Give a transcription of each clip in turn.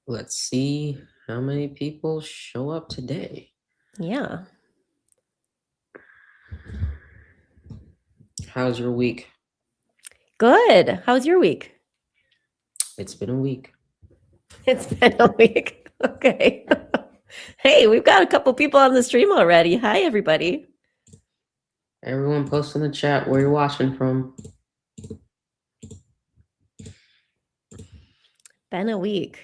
Let's see how many people show up today. Yeah. How's your week? Good. How's your week? It's been a week. It's been a week. Okay. Hey, we've got a couple people on the stream already. Hi, everybody. Everyone post in the chat where you're watching from. Been a week.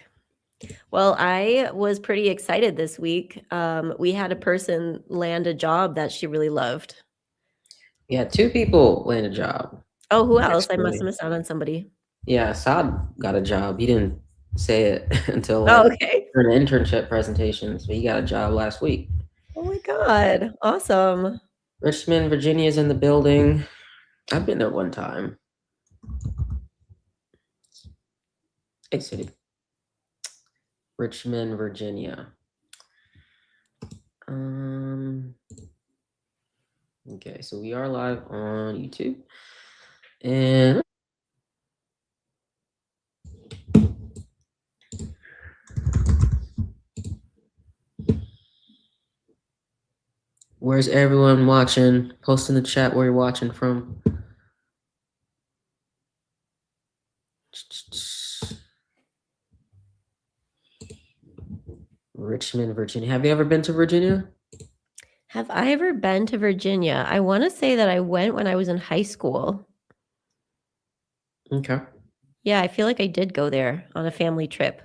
Well, I was pretty excited this week. We had a person land a job that she really loved. Yeah, 2 people land a job. Oh, who else? I must have Actually, missed out on somebody. yeah, Saad got a job. He didn't say it until Oh, like okay. during the internship presentations, but he got a job last week. Oh my God. Awesome. Richmond, Virginia's in the building. I've been there one time. Big city. Richmond, Virginia. Okay, so we are live on YouTube. And where's everyone watching? Post in the chat where you're watching from. Richmond, Virginia. Have you ever been to Virginia? Have I ever been to Virginia? I want to say that I went when I was in high school. Okay. Yeah, I feel like I did go there on a family trip.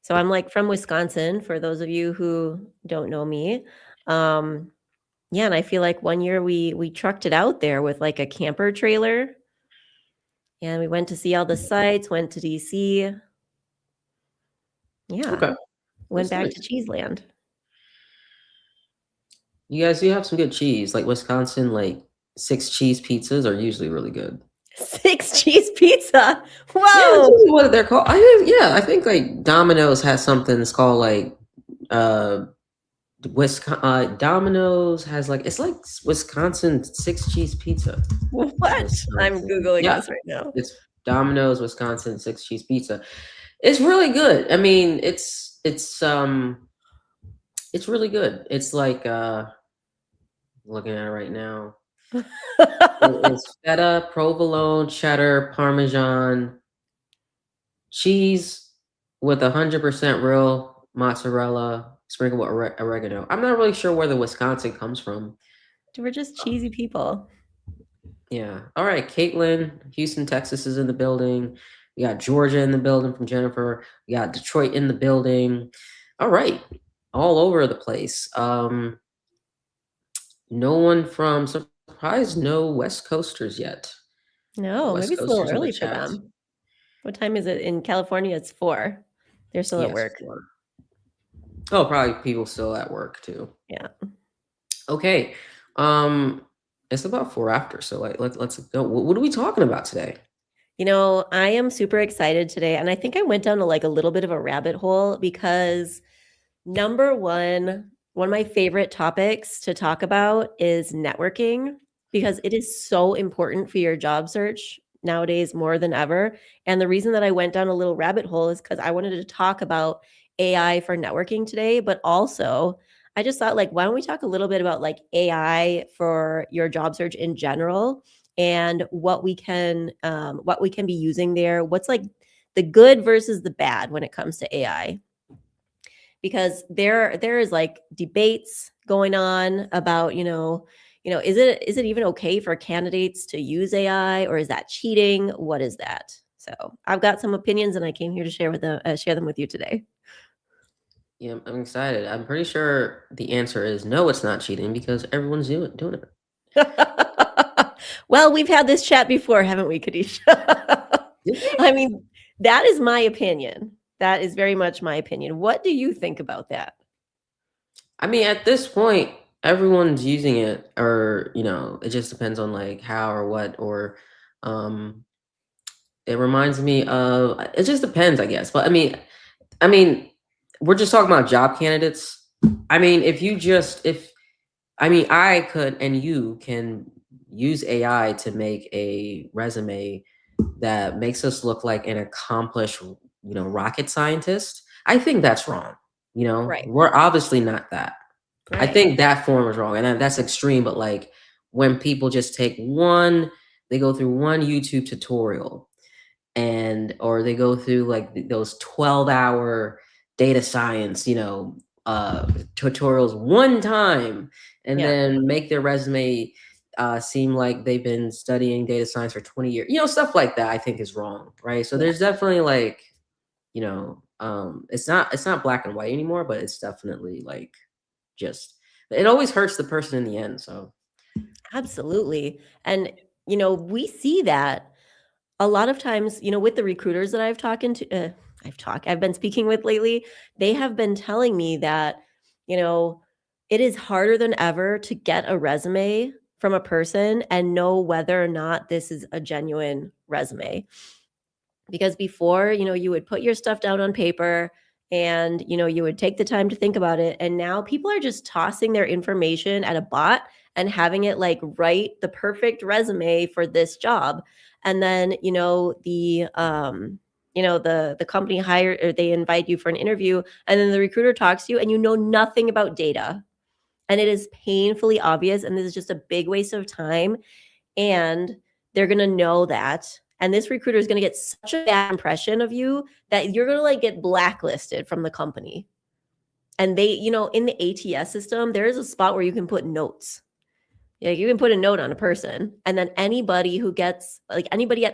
So I'm like from Wisconsin, for those of you who don't know me. Yeah, and I feel like one year we trucked it out there with like a camper trailer, and we went to see all the sites, went to DC. Yeah, Okay. went That's back to nice. Cheeseland. You guys do have some good cheese. Like Wisconsin, like 6 cheese pizzas are usually really good. 6 cheese pizza. Yeah, that's Whoa. usually what they're called. I think like Domino's has something that's called like uh Domino's has like it's like Wisconsin 6 cheese pizza. What? I'm Wisconsin. Googling Yeah, this right now. it's Domino's Wisconsin 6 cheese pizza. It's really good. I mean, it's really good. It's like looking at it right now. It is feta, provolone, cheddar, parmesan, cheese with 100% real mozzarella, sprinkled with oregano. I'm not really sure where the Wisconsin comes from. We're just cheesy people. Yeah. All right. Caitlin, Houston, Texas is in the building. We got Georgia in the building from Jennifer. We got Detroit in the building. All right. All over the place. No one from surprise, no West Coasters yet. No, maybe West it's a little Coasters in the early for chat. them. What time is it in California? It's 4. They're still at Yes, work. 4. Oh, probably people still at work too. Yeah. Okay. Um, it's about 4 after, so like let's go. What are we talking about today? You know, I am super excited today, and I think I went down to like a little bit of a rabbit hole because number one of my favorite topics to talk about is networking because it is so important for your job search nowadays more than ever. And the reason that I went down a little rabbit hole is because I wanted to talk about AI for networking today, but also I just thought like, why don't we talk a little bit about like AI for your job search in general and what we can be using there? What's like the good versus the bad when it comes to AI? Because there is like debates going on about is it even okay for candidates to use AI, or is that cheating? What is that? So I've got some opinions, and I came here to share them with you today. Yeah, I'm excited. I'm pretty sure the answer is no, it's not cheating because everyone's doing it. Well, we've had this chat before, haven't we, Kadisha? Did we? I mean, that is my opinion. That is very much my opinion. What do you think about that? I mean, at this point, everyone's using it, or it just depends on like how or what, or um, it reminds me of. It just depends, I guess. But I mean, we're just talking about job candidates. I mean, I could and you can use AI to make a resume that makes us look like an accomplished, rocket scientist. I think that's wrong. Right. We're obviously not that. I Right. think that form is wrong, and that's extreme. But like when people just they go through one YouTube tutorial, or they go through like those 12-hour data science, tutorials one time, and Yeah. then make their resume seem like they've been studying data science for 20 years. Stuff like that. I think is wrong, right? So Yeah. there's definitely like, it's not black and white anymore, but it's definitely like just it always hurts the person in the end. So Absolutely. And we see that a lot of times, with the recruiters that I've been speaking with lately, they have been telling me that, you know, it is harder than ever to get a resume from a person and know whether or not this is a genuine resume. Because before, you would put your stuff down on paper and, you would take the time to think about it. And now people are just tossing their information at a bot and having it like write the perfect resume for this job. And then, the company hire or they invite you for an interview and then the recruiter talks to you and you know nothing about data. And it is painfully obvious. And this is just a big waste of time, and they're going to know that, and this recruiter is going to get such a bad impression of you that you're going to like get blacklisted from the company. And they, in the ATS system, there is a spot where you can put notes. Yeah, you can put a note on a person, and then anybody at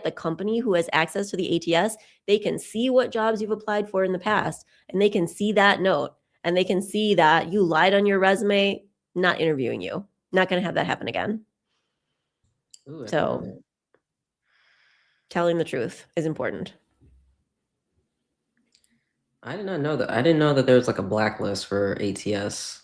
the company who has access to the ATS, they can see what jobs you've applied for in the past, and they can see that note, and they can see that you lied on your resume. Not interviewing you. Not going to have that happen again. ooh, I didn't know So that. telling the truth is important. I did not know that. I didn't know that there was like a blacklist for ATS.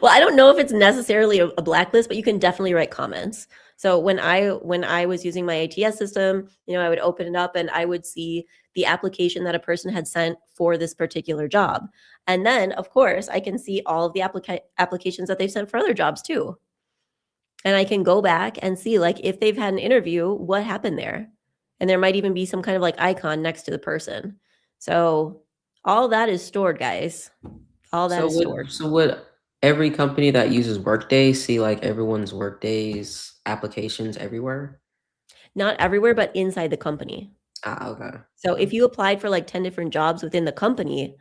Well, I don't know if it's necessarily a blacklist, but you can definitely write comments. So when I was using my ATS system, I would open it up and I would see the application that a person had sent for this particular job. And then, of course, I can see all of the applications that they've sent for other jobs too. And I can go back and see like if they've had an interview, what happened there. And there might even be some kind of like icon next to the person. So all that is stored, guys. All that So is stored. would every company that uses Workday see like everyone's Workday's applications everywhere? Not everywhere, but inside the company. Ah, okay. So Okay. if you applied for like 10 different jobs within the company,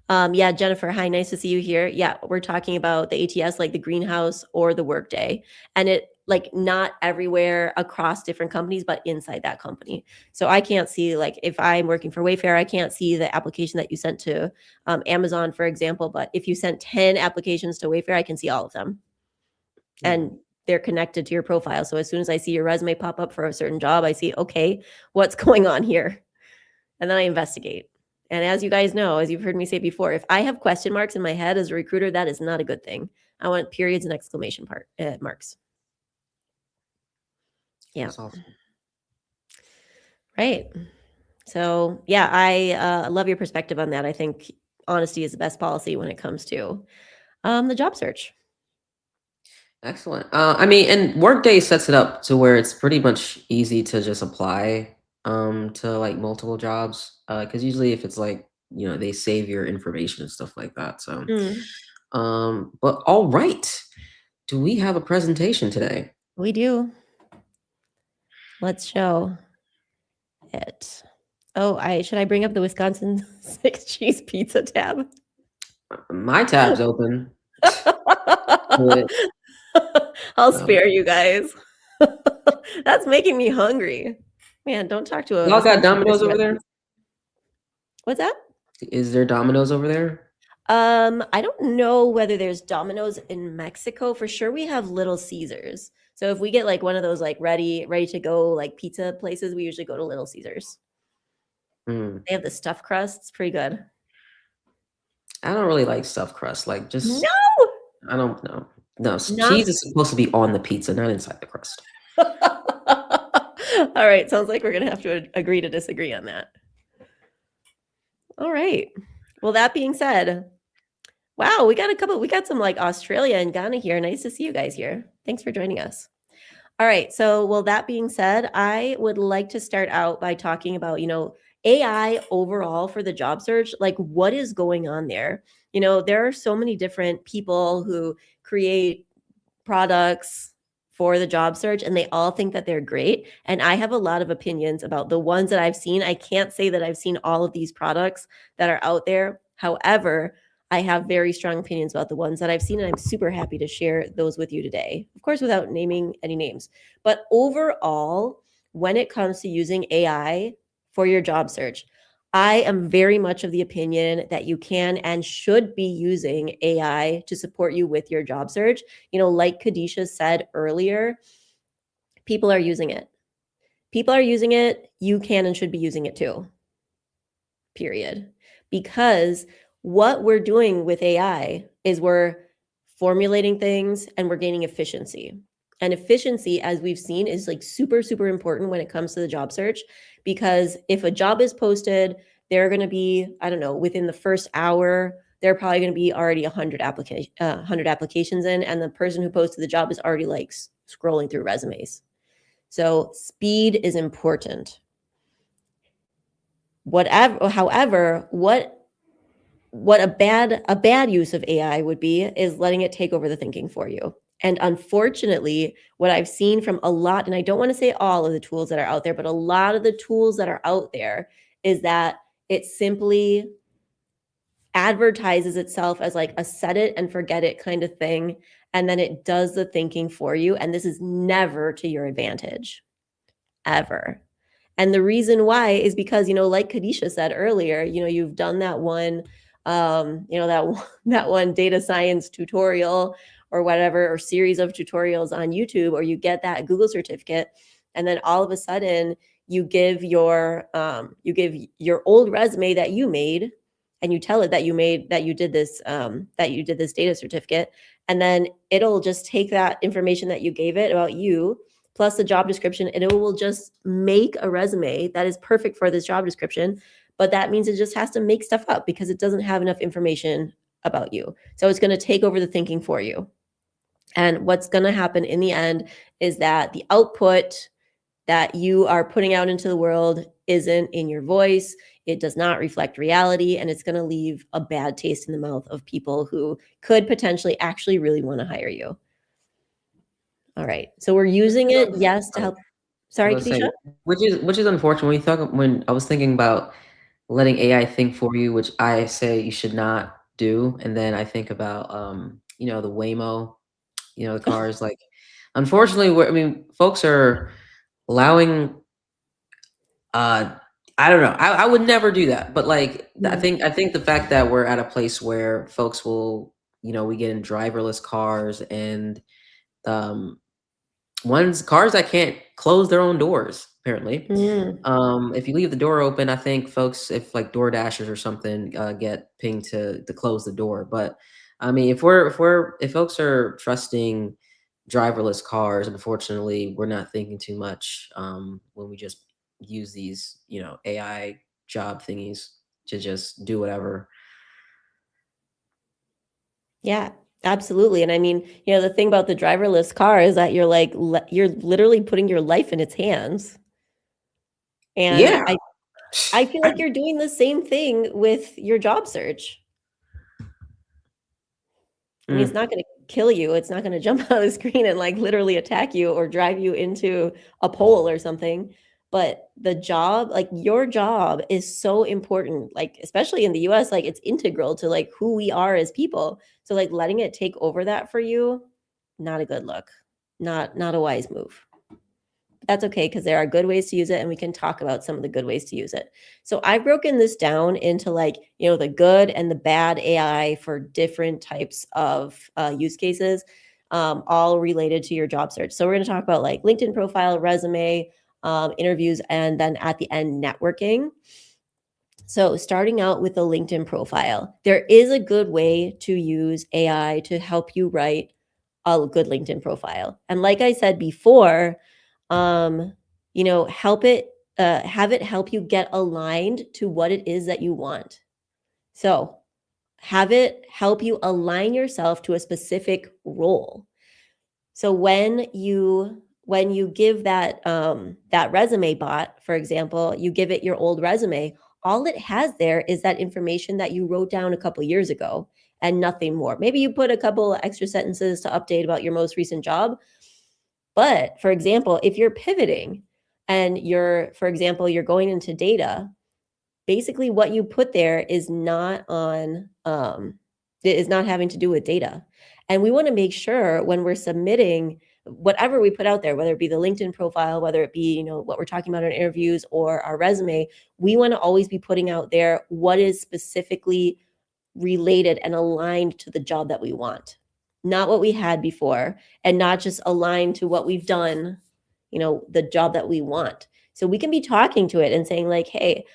yeah, Jennifer, hi, nice to see you here. Yeah, we're talking about the ATS, like the greenhouse or the workday. And it like not everywhere across different companies, but inside that company. So I can't see like if I'm working for Wayfair, I can't see the application that you sent to Amazon, for example. But if you sent 10 applications to Wayfair, I can see all of them. Hmm. And they're connected to your profile. So as soon as I see your resume pop up for a certain job, I see, okay, what's going on here? And then I investigate. And as you guys know, as you've heard me say before, if I have question marks in my head as a recruiter, that is not a good thing. I want periods and exclamation marks. Yeah. That's awesome. Right. So yeah, I love your perspective on that. I think honesty is the best policy when it comes to the job search. Excellent. I mean, and Workday sets it up to where it's pretty much easy to just apply to like multiple jobs. Because usually if it's like, they save your information and stuff like that. So Mm, but all right. Do we have a presentation today? we do. Let's show it. Oh, I should I bring up the Wisconsin 6 cheese pizza tab? My tab's open. To it. I'll So. spare you guys. That's making me hungry. Man, don't talk to a Y'all got Wisconsin Domino's person over about there? pizza. What's that? Is there Domino's over there? I don't know whether there's Domino's in Mexico. For sure, we have Little Caesars. So if we get like one of those like ready to go like pizza places, we usually go to Little Caesars. Hmm. They have the stuffed crust. It's pretty good. I don't really like stuffed crust. Like, just No, I don't know. No, not. cheese is supposed to be on the pizza, not inside the crust. All right, sounds like we're gonna have to agree to disagree on that. All right. Well, that being said, wow, we got some like Australia and Ghana here. Nice to see you guys here. Thanks for joining us. All right. So, well, that being said, I would like to start out by talking about, AI overall for the job search, like what is going on there? There are so many different people who create products for the job search and they all think that they're great. And I have a lot of opinions about the ones that I've seen. I can't say that I've seen all of these products that are out there. However, I have very strong opinions about the ones that I've seen, and I'm super happy to share those with you today. Of course, without naming any names. But overall, when it comes to using AI for your job search, I am very much of the opinion that you can and should be using AI to support you with your job search. Like Kadisha said earlier, people are using it. People are using it. You can and should be using it too. Period. Because what we're doing with AI is we're formulating things and we're gaining efficiency. And efficiency, as we've seen, is like super, super important when it comes to the job search. Because if a job is posted, there are going to be, I don't know, within the first hour, there are probably going to be already 100 applications in, and the person who posted the job is already like scrolling through resumes. So speed is important. However, what a bad use of AI would be is letting it take over the thinking for you. And unfortunately, what I've seen from a lot, and I don't want to say all of the tools that are out there, but a lot of the tools that are out there is that it simply advertises itself as like a set it and forget it kind of thing. And then it does the thinking for you. And this is never to your advantage, ever. And the reason why is because, like Kadisha said earlier, you've done that one, that one data science tutorial or whatever, or series of tutorials on YouTube, or you get that Google certificate. And then all of a sudden you give your old resume that you made, and you tell it that you did this data certificate. And then it'll just take that information that you gave it about you plus the job description, and it will just make a resume that is perfect for this job description. But that means it just has to make stuff up because it doesn't have enough information about you. So it's going to take over the thinking for you. And what's going to happen in the end is that the output that you are putting out into the world isn't in your voice. It does not reflect reality, and it's going to leave a bad taste in the mouth of people who could potentially actually really want to hire you. All right. So we're using it, yes, to help. Sorry, Let's say, Kadisha? which is unfortunate when I was thinking about letting AI think for you, which I say you should not do, and then I think about the Waymo, the cars. Like, unfortunately, folks are allowing. Uh, I don't know. I would never do that, but like I think the fact that we're at a place where folks will, we get in driverless cars and um cars that can't close their own doors, apparently. Mm. If you leave the door open, I think folks, if like door dashers or something, get pinged to close the door. But I mean, if folks are trusting driverless cars, unfortunately, we're not thinking too much when we just use these, AI job thingies to just do whatever. Yeah, absolutely. And I mean, the thing about the driverless car is that you're like you're literally putting your life in its hands. And Yeah. I feel like you're doing the same thing with your job search. I mean, it's Mm. not going to kill you. It's not going to jump out of the screen and like literally attack you or drive you into a pole or something. But the job, like your job is so important, like especially in the US, like it's integral to like who we are as people. So like letting it take over that for you, not a good look. Not a wise move. That's okay because there are good ways to use it and we can talk about some of the good ways to use it. So I've broken this down into like, the good and the bad AI for different types of use cases, all related to your job search. So we're going to talk about like LinkedIn profile, resume, interviews, and then at the end, networking. So starting out with the LinkedIn profile, there is a good way to use AI to help you write a good LinkedIn profile. And like I said before, um, have it help you get aligned to what it is that you want. So have it help you align yourself to a specific role. So when when you give that resume bot, for example, you give it your old resume, all it has there is that information that you wrote down a couple years ago and nothing more. Maybe you put a couple extra sentences to update about your most recent job. But for example, if you're pivoting and for example, you're going into data, basically what you put there is not having to do with data. And we want to make sure when we're submitting whatever we put out there, whether it be the LinkedIn profile, whether it be, what we're talking about in interviews or our resume, we want to always be putting out there what is specifically related and aligned to the job that we want, not what we had before, and not just aligned to what we've done, the job that we want. So we can be talking to it and saying like, hey,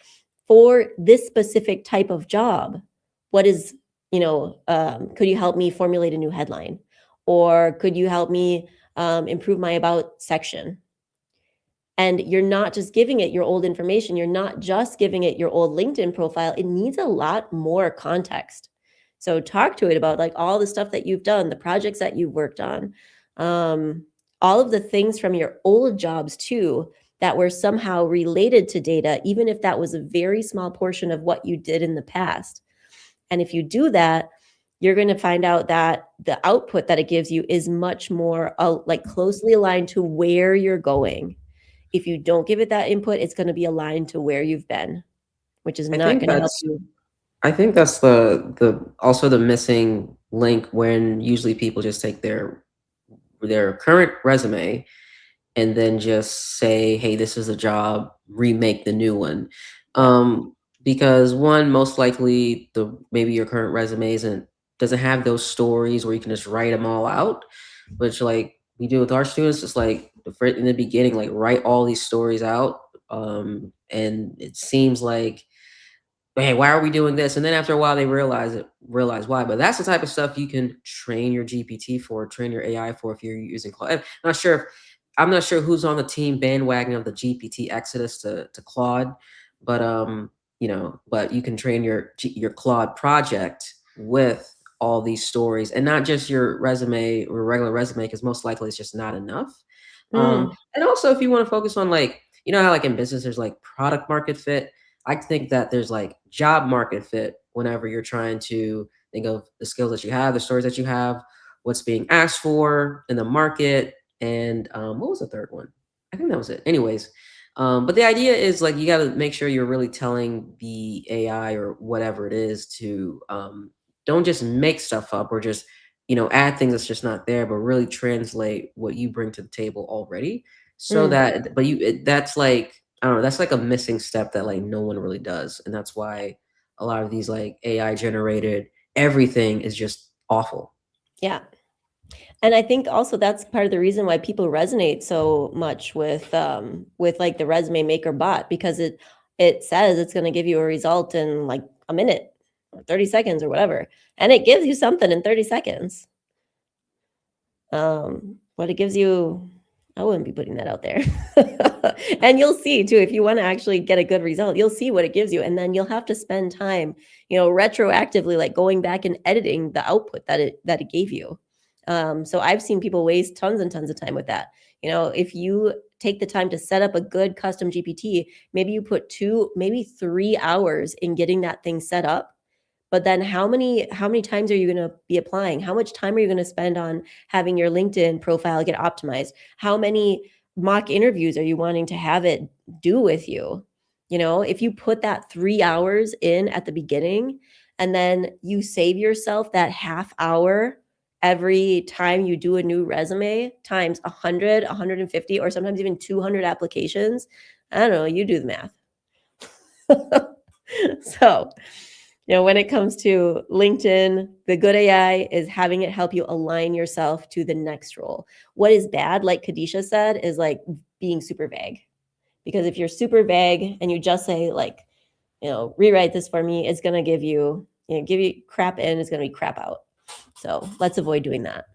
for this specific type of job, what is, could you help me formulate a new headline? Or could you help me improve my about section? And you're not just giving it your old information. You're not just giving it your old LinkedIn profile. It needs a lot more context. So talk to it about like all the stuff that you've done, the projects that you've worked on, all of the things from your old jobs too, that were somehow related to data, even if that was a very small portion of what you did in the past. And if you do that, you're going to find out that the output that it gives you is much more like closely aligned to where you're going. If you don't give it that input, it's going to be aligned to where you've been, which is I not think going to help that's you. I think that's the also the missing link when usually people just take their current resume and then just say, "Hey, this is a job, remake the new one." Yeah. Um, because one, most likely the maybe your current resume doesn't have those stories where you can just write them all out, which like we do with our students. It's like in the beginning, like write all these stories out. And it seems like, hey, why are we doing this? And then after a while, they realize why. But that's the type of stuff you can train your GPT for, train your AI for if you're using Claude. I'm not sure who's on the team bandwagon of the GPT exodus to Claude, but but you can train your Claude project with all these stories and not just your resume or regular resume because most likely it's just not enough. Mm, And also if you want to focus on like how like in business there's like product market fit. I think that there's like job market fit whenever you're trying to think of the skills that you have, the stories that you have, what's being asked for in the market, and what was the third one? I think that was it. Anyways, but the idea is like you got to make sure you're really telling the AI or whatever it is to don't just make stuff up or just add things that's just not there, but really translate what you bring to the table already. So mm. that, but that's like I don't know, that's like a missing step that like no one really does. And that's why a lot of these like AI generated everything is just awful. Yeah. And I think also that's part of the reason why people resonate so much with like the resume maker bot, because it says it's going to give you a result in like a minute or 30 seconds or whatever. And it gives you something in 30 seconds. What it gives you, I wouldn't be putting that out there. And you'll see too, if you want to actually get a good result, you'll see what it gives you. And then you'll have to spend time, retroactively, like going back and editing the output that it gave you. So I've seen people waste tons and tons of time with that. If you take the time to set up a good custom GPT, maybe you put 2, maybe 3 hours in getting that thing set up. But then how many times are you going to be applying? How much time are you going to spend on having your LinkedIn profile get optimized? How many mock interviews are you wanting to have it do with you? If you put that 3 hours in at the beginning and then you save yourself that half hour every time you do a new resume times 100, 150, or sometimes even 200 applications, I don't know, you do the math. So, when it comes to LinkedIn, the good AI is having it help you align yourself to the next role. What is bad, like Kadisha said, is like being super vague. Because if you're super vague and you just say like, rewrite this for me, it's going to give you crap in, it's going to be crap out. So let's avoid doing that.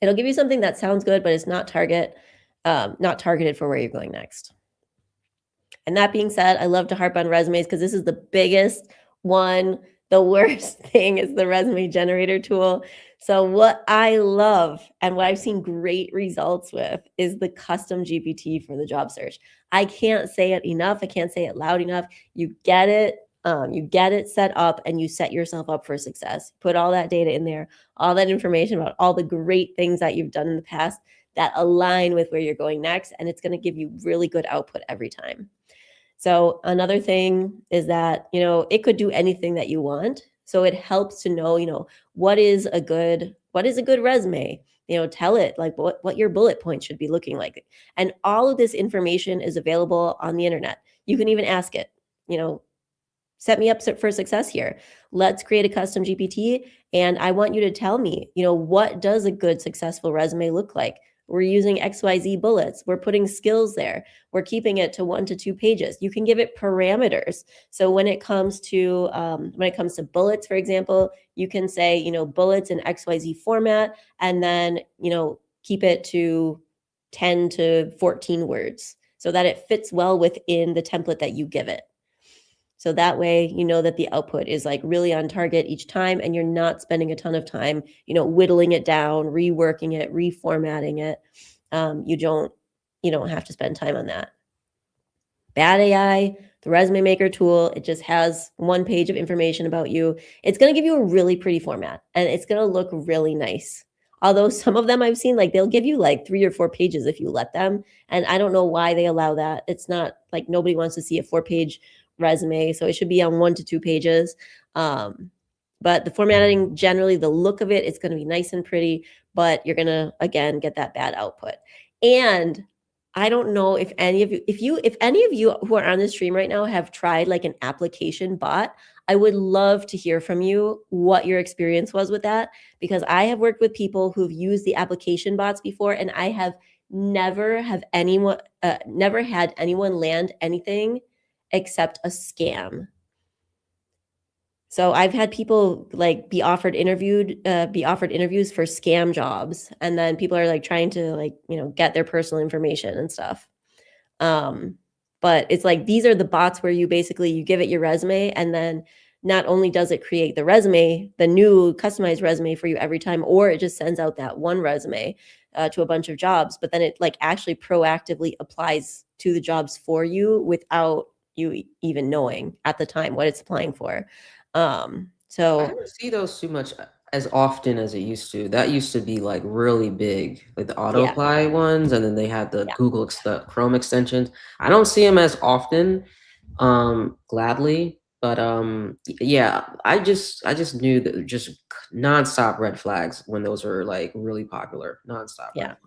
It'll give you something that sounds good, but it's not targeted for where you're going next. And that being said, I love to harp on resumes because this is the biggest one. The worst thing is the resume generator tool. So what I love and what I've seen great results with is the custom GPT for the job search. I can't say it enough. I can't say it loud enough. You get it set up and you set yourself up for success. Put all that data in there, all that information about all the great things that you've done in the past that align with where you're going next. And it's going to give you really good output every time. So another thing is that, it could do anything that you want. So it helps to know, what is a good resume? Tell it like what your bullet points should be looking like. And all of this information is available on the internet. You can even ask it, you know, set me up for success here. Let's create a custom GPT. And I want you to tell me, what does a good successful resume look like? We're using XYZ bullets. We're putting skills there. We're keeping it to 1 to 2 pages. You can give it parameters. So when it comes to bullets, for example, you can say, bullets in XYZ format, and then, keep it to 10 to 14 words so that it fits well within the template that you give it. So that way, you know that the output is like really on target each time, and you're not spending a ton of time, whittling it down, reworking it, reformatting it. You don't have to spend time on that. Bad AI, the resume maker tool, it just has 1 page of information about you. It's going to give you a really pretty format, and it's going to look really nice. Although some of them I've seen, like they'll give you like 3 or 4 pages if you let them. And I don't know why they allow that. It's not like nobody wants to see a 4-page resume. So it should be on 1 to 2 pages. But the formatting, generally, the look of it, it's going to be nice and pretty, but you're going to, again, get that bad output. And I don't know if any of you who are on the stream right now have tried like an application bot. I would love to hear from you what your experience was with that, because I have worked with people who've used the application bots before, and I have never had anyone land anything except a scam. So I've had people like be offered interviews for scam jobs, and then people are like trying to get their personal information and stuff. But it's like these are the bots where you give it your resume, and then not only does it create the new customized resume for you every time, or it just sends out that one resume to a bunch of jobs, but then it like actually proactively applies to the jobs for you without you even knowing at the time what it's applying for. I So don't see those too much as often as it used to. That used to be like really big, like the auto yeah, apply ones, and then they had the yeah. the Chrome extensions. I don't see them as often, gladly, but yeah, I just knew that just nonstop red flags when those were like really popular, nonstop red Yeah. flags.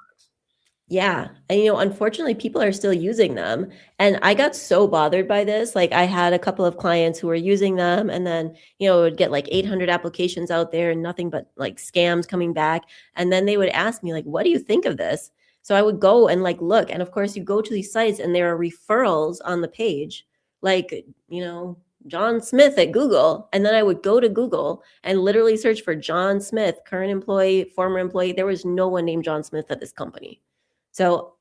Yeah. And, unfortunately, people are still using them. And I got so bothered by this. Like, I had a couple of clients who were using them, and then, it would get like 800 applications out there and nothing but like scams coming back. And then they would ask me, like, what do you think of this? So I would go and like look. And of course, you go to these sites and there are referrals on the page, like, John Smith at Google. And then I would go to Google and literally search for John Smith, current employee, former employee. There was no one named John Smith at this company. So,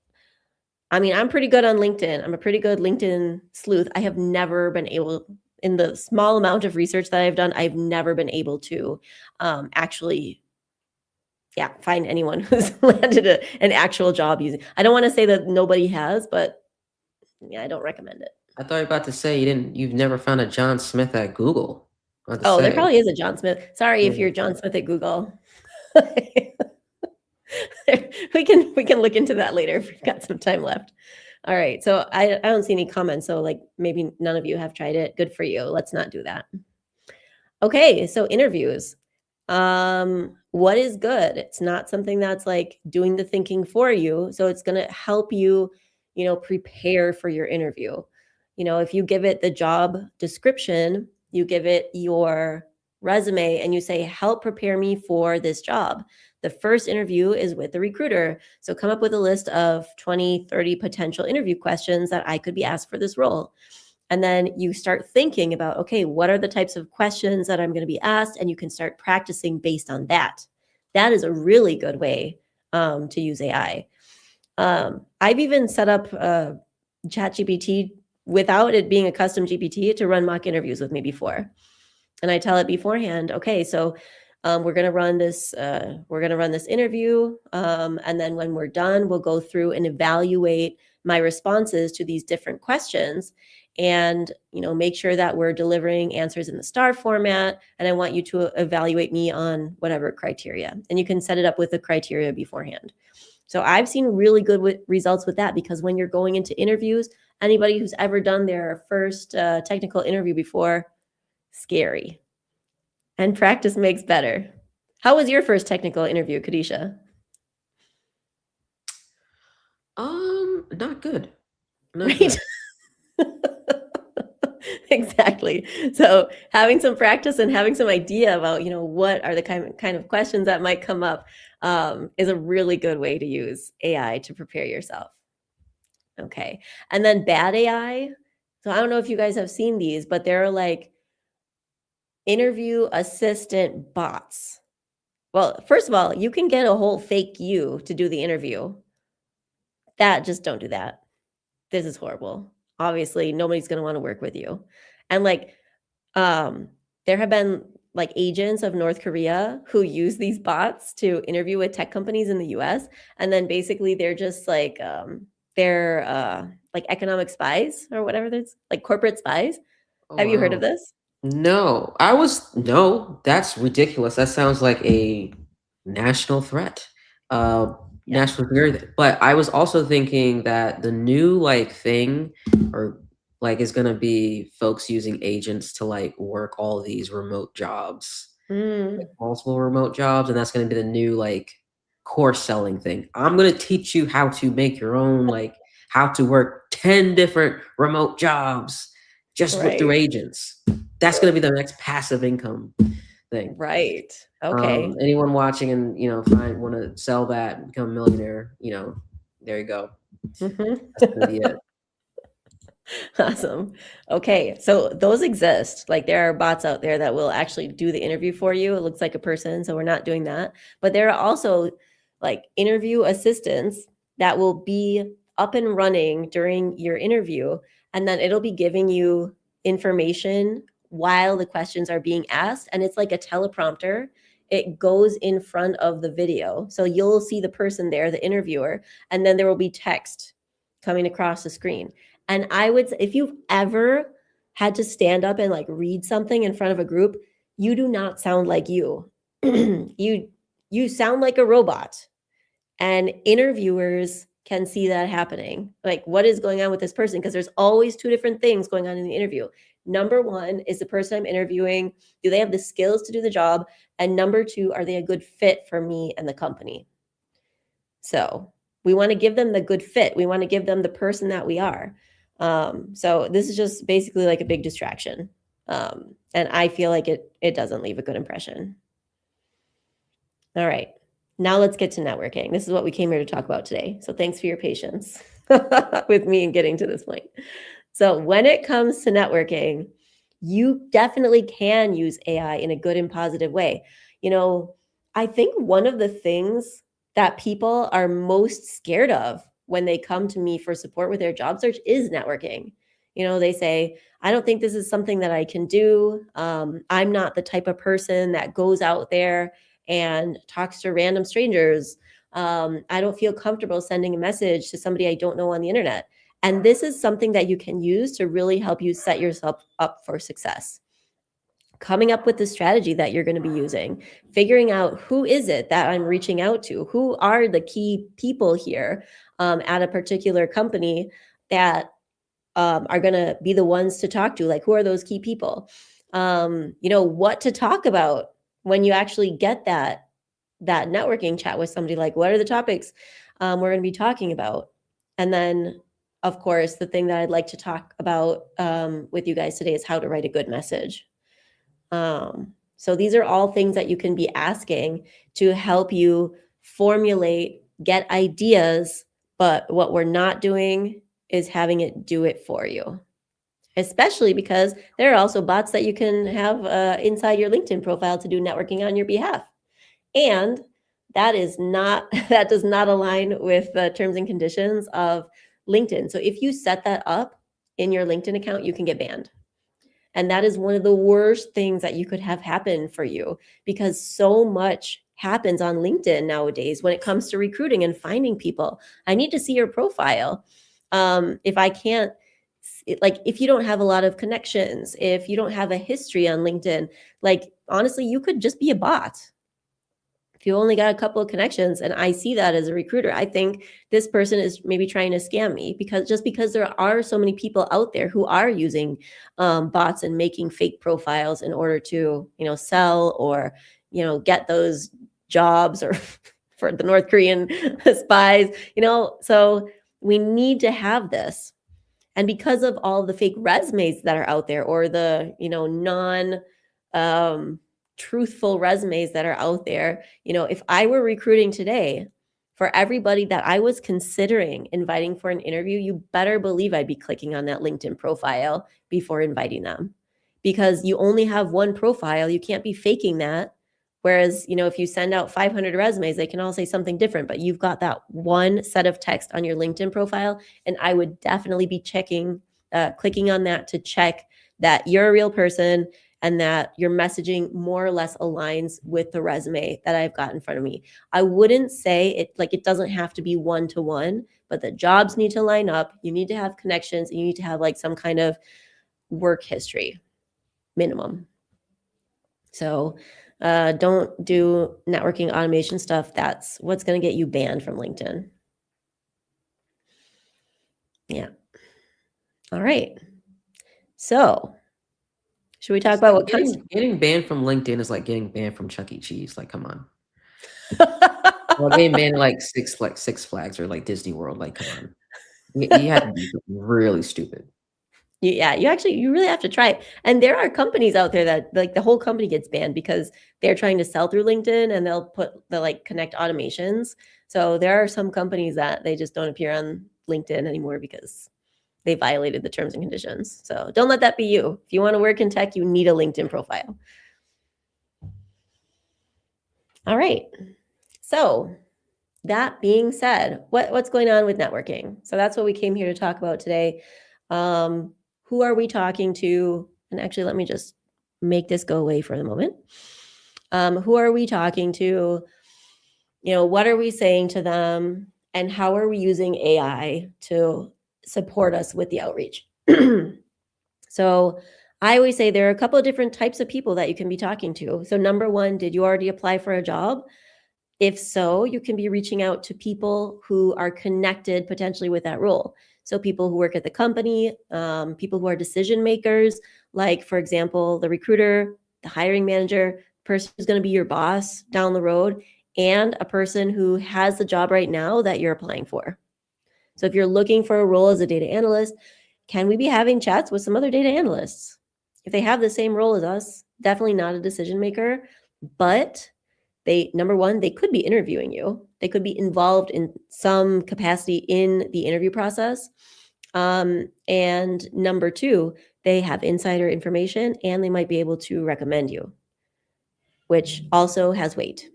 I mean, I'm pretty good on LinkedIn. I'm a pretty good LinkedIn sleuth. I have never been able, in the small amount of research that I've done, I've never been able to actually, yeah, find anyone who's landed an actual job using. I don't want to say that nobody has, but yeah, I don't recommend it. I thought you were about to say you've never found a John Smith at Google. I was about to Oh, there say, probably is a John Smith. Sorry if yeah. you're John Smith at Google. We can look into that later if we've got some time left. All right. So I don't see any comments. So like maybe none of you have tried it. Good for you. Let's not do that. Okay. So interviews. What is good? It's not something that's like doing the thinking for you. So it's going to help you, prepare for your interview. If you give it the job description, you give it your resume and you say, help prepare me for this job. The first interview is with the recruiter. So come up with a list of 20, 30 potential interview questions that I could be asked for this role. And then you start thinking about, okay, what are the types of questions that I'm going to be asked? And you can start practicing based on that. That is a really good way to use AI. I've even set up ChatGPT without it being a custom GPT to run mock interviews with me before. And I tell it beforehand, okay, so We're gonna run this. We're gonna run this interview, and then when we're done, we'll go through and evaluate my responses to these different questions, and make sure that we're delivering answers in the star format. And I want you to evaluate me on whatever criteria, and you can set it up with the criteria beforehand. So I've seen really good results with that, because when you're going into interviews, anybody who's ever done their first technical interview before, scary. And practice makes better. How was your first technical interview, Kadisha? Not good. Not Right? good. Exactly. So having some practice and having some idea about, what are the kind of questions that might come up, is a really good way to use AI to prepare yourself. Okay. And then bad AI. So I don't know if you guys have seen these, but there are like interview assistant bots. Well, first of all, you can get a whole fake you to do the interview. Just don't do that. This is horrible. Obviously, nobody's going to want to work with you. And like, um, there have been like agents of North Korea who use these bots to interview with tech companies in the US. And then basically they're just like economic spies or whatever. There's like corporate spies. Oh Have you heard of wow. this? No, that's ridiculous. That sounds like a national threat. Yeah. National security. But I was also thinking that the new like thing or like is gonna be folks using agents to like work all these remote jobs, like Mm, multiple remote jobs, and that's gonna be the new like course selling thing. I'm gonna teach you how to make your own like how to work 10 different remote jobs just through right. agents. That's gonna be the next passive income thing. Right. Okay. Anyone watching and find want to sell that, become a millionaire, there you go. Mhm. That's gonna be it. Awesome. Okay, so those exist. Like there are bots out there that will actually do the interview for you. It looks like a person, so we're not doing that. But there are also like interview assistants that will be up and running during your interview, and then it'll be giving you information while the questions are being asked, and it's like a teleprompter. It goes in front of the video. So you'll see the person there, the interviewer, and then there will be text coming across the screen. And I would say, if you've ever had to stand up and like read something in front of a group, you do not sound like you. You sound like a robot. And interviewers can see that happening. Like, what is going on with this person? Because there's always two different things going on in the interview. Number one, is the person I'm interviewing, do they have the skills to do the job? And number two, are they a good fit for me and the company? So we want to give them the good fit. We want to give them the person that we are. So this is just basically like a big distraction. And I feel like it doesn't leave a good impression. All right. Now let's get to networking. This is what we came here to talk about today. So thanks for your patience with me in getting to this point. So when it comes to networking, you definitely can use AI in a good and positive way. You know, I think one of the things that people are most scared of when they come to me for support with their job search is networking. They say, I don't think this is something that I can do. I'm not the type of person that goes out there and talks to random strangers. I don't feel comfortable sending a message to somebody I don't know on the internet. And this is something that you can use to really help you set yourself up for success. Coming up with the strategy that you're going to be using, figuring out who is it that I'm reaching out to, who are the key people here at a particular company that are going to be the ones to talk to. Like, who are those key people? What to talk about when you actually get that networking chat with somebody. Like, what are the topics we're going to be talking about? And then, of course, the thing that I'd like to talk about with you guys today is how to write a good message. So these are all things that you can be asking to help you formulate, get ideas, but what we're not doing is having it do it for you. Especially because there are also bots that you can have inside your LinkedIn profile to do networking on your behalf. And that does not align with the terms and conditions of LinkedIn. So if you set that up in your LinkedIn account, you can get banned. And that is one of the worst things that you could have happen for you, because so much happens on LinkedIn nowadays when it comes to recruiting and finding people. I need to see your profile. If I can't, like, if you don't have a lot of connections, if you don't have a history on LinkedIn, like, honestly, you could just be a bot. If you only got a couple of connections, and I see that as a recruiter, I think this person is maybe trying to scam me, because there are so many people out there who are using bots and making fake profiles in order to, sell or, get those jobs, or for the North Korean spies, so we need to have this. And because of all the fake resumes that are out there, or the, non truthful resumes that are out there, if I were recruiting today, for everybody that I was considering inviting for an interview, you better believe I'd be clicking on that LinkedIn profile before inviting them, because you only have one profile. You can't be faking that. Whereas, if you send out 500 resumes, they can all say something different, but you've got that one set of text on your LinkedIn profile. And I would definitely be clicking on that to check that you're a real person and that your messaging more or less aligns with the resume that I've got in front of me. I wouldn't say it doesn't have to be one-to-one, but the jobs need to line up. You need to have connections, and you need to have like some kind of work history minimum. So don't do networking automation stuff. That's what's going to get you banned from LinkedIn. Yeah. All right. So should we talk It's about like what comes? getting banned from LinkedIn is like getting banned from Chuck E. Cheese. Like, come on. Well, getting banned like Six Flags or like Disney World. Like, come on. You have to be really stupid. Yeah, you really have to try it. And there are companies out there that, like, the whole company gets banned because they're trying to sell through LinkedIn, and they'll put the like connect automations. So there are some companies that they just don't appear on LinkedIn anymore because they violated the terms and conditions. So don't let that be you. If you want to work in tech, you need a LinkedIn profile. All right. So that being said, what's going on with networking? So that's what we came here to talk about today. Who are we talking to? And actually, let me just make this go away for the moment. Who are we talking to? What are we saying to them? And how are we using AI to support us with the outreach? So I always say there are a couple of different types of people that you can be talking to. So number one, did you already apply for a job? If so, you can be reaching out to people who are connected potentially with that role. So people who work at the company, people who are decision makers, like, for example, the recruiter, the hiring manager, person who's going to be your boss down the road, and a person who has the job right now that you're applying for. So if you're looking for a role as a data analyst, can we be having chats with some other data analysts? If they have the same role as us, definitely not a decision maker, but number one, they could be interviewing you. They could be involved in some capacity in the interview process. And number two, they have insider information, and they might be able to recommend you, which also has weight.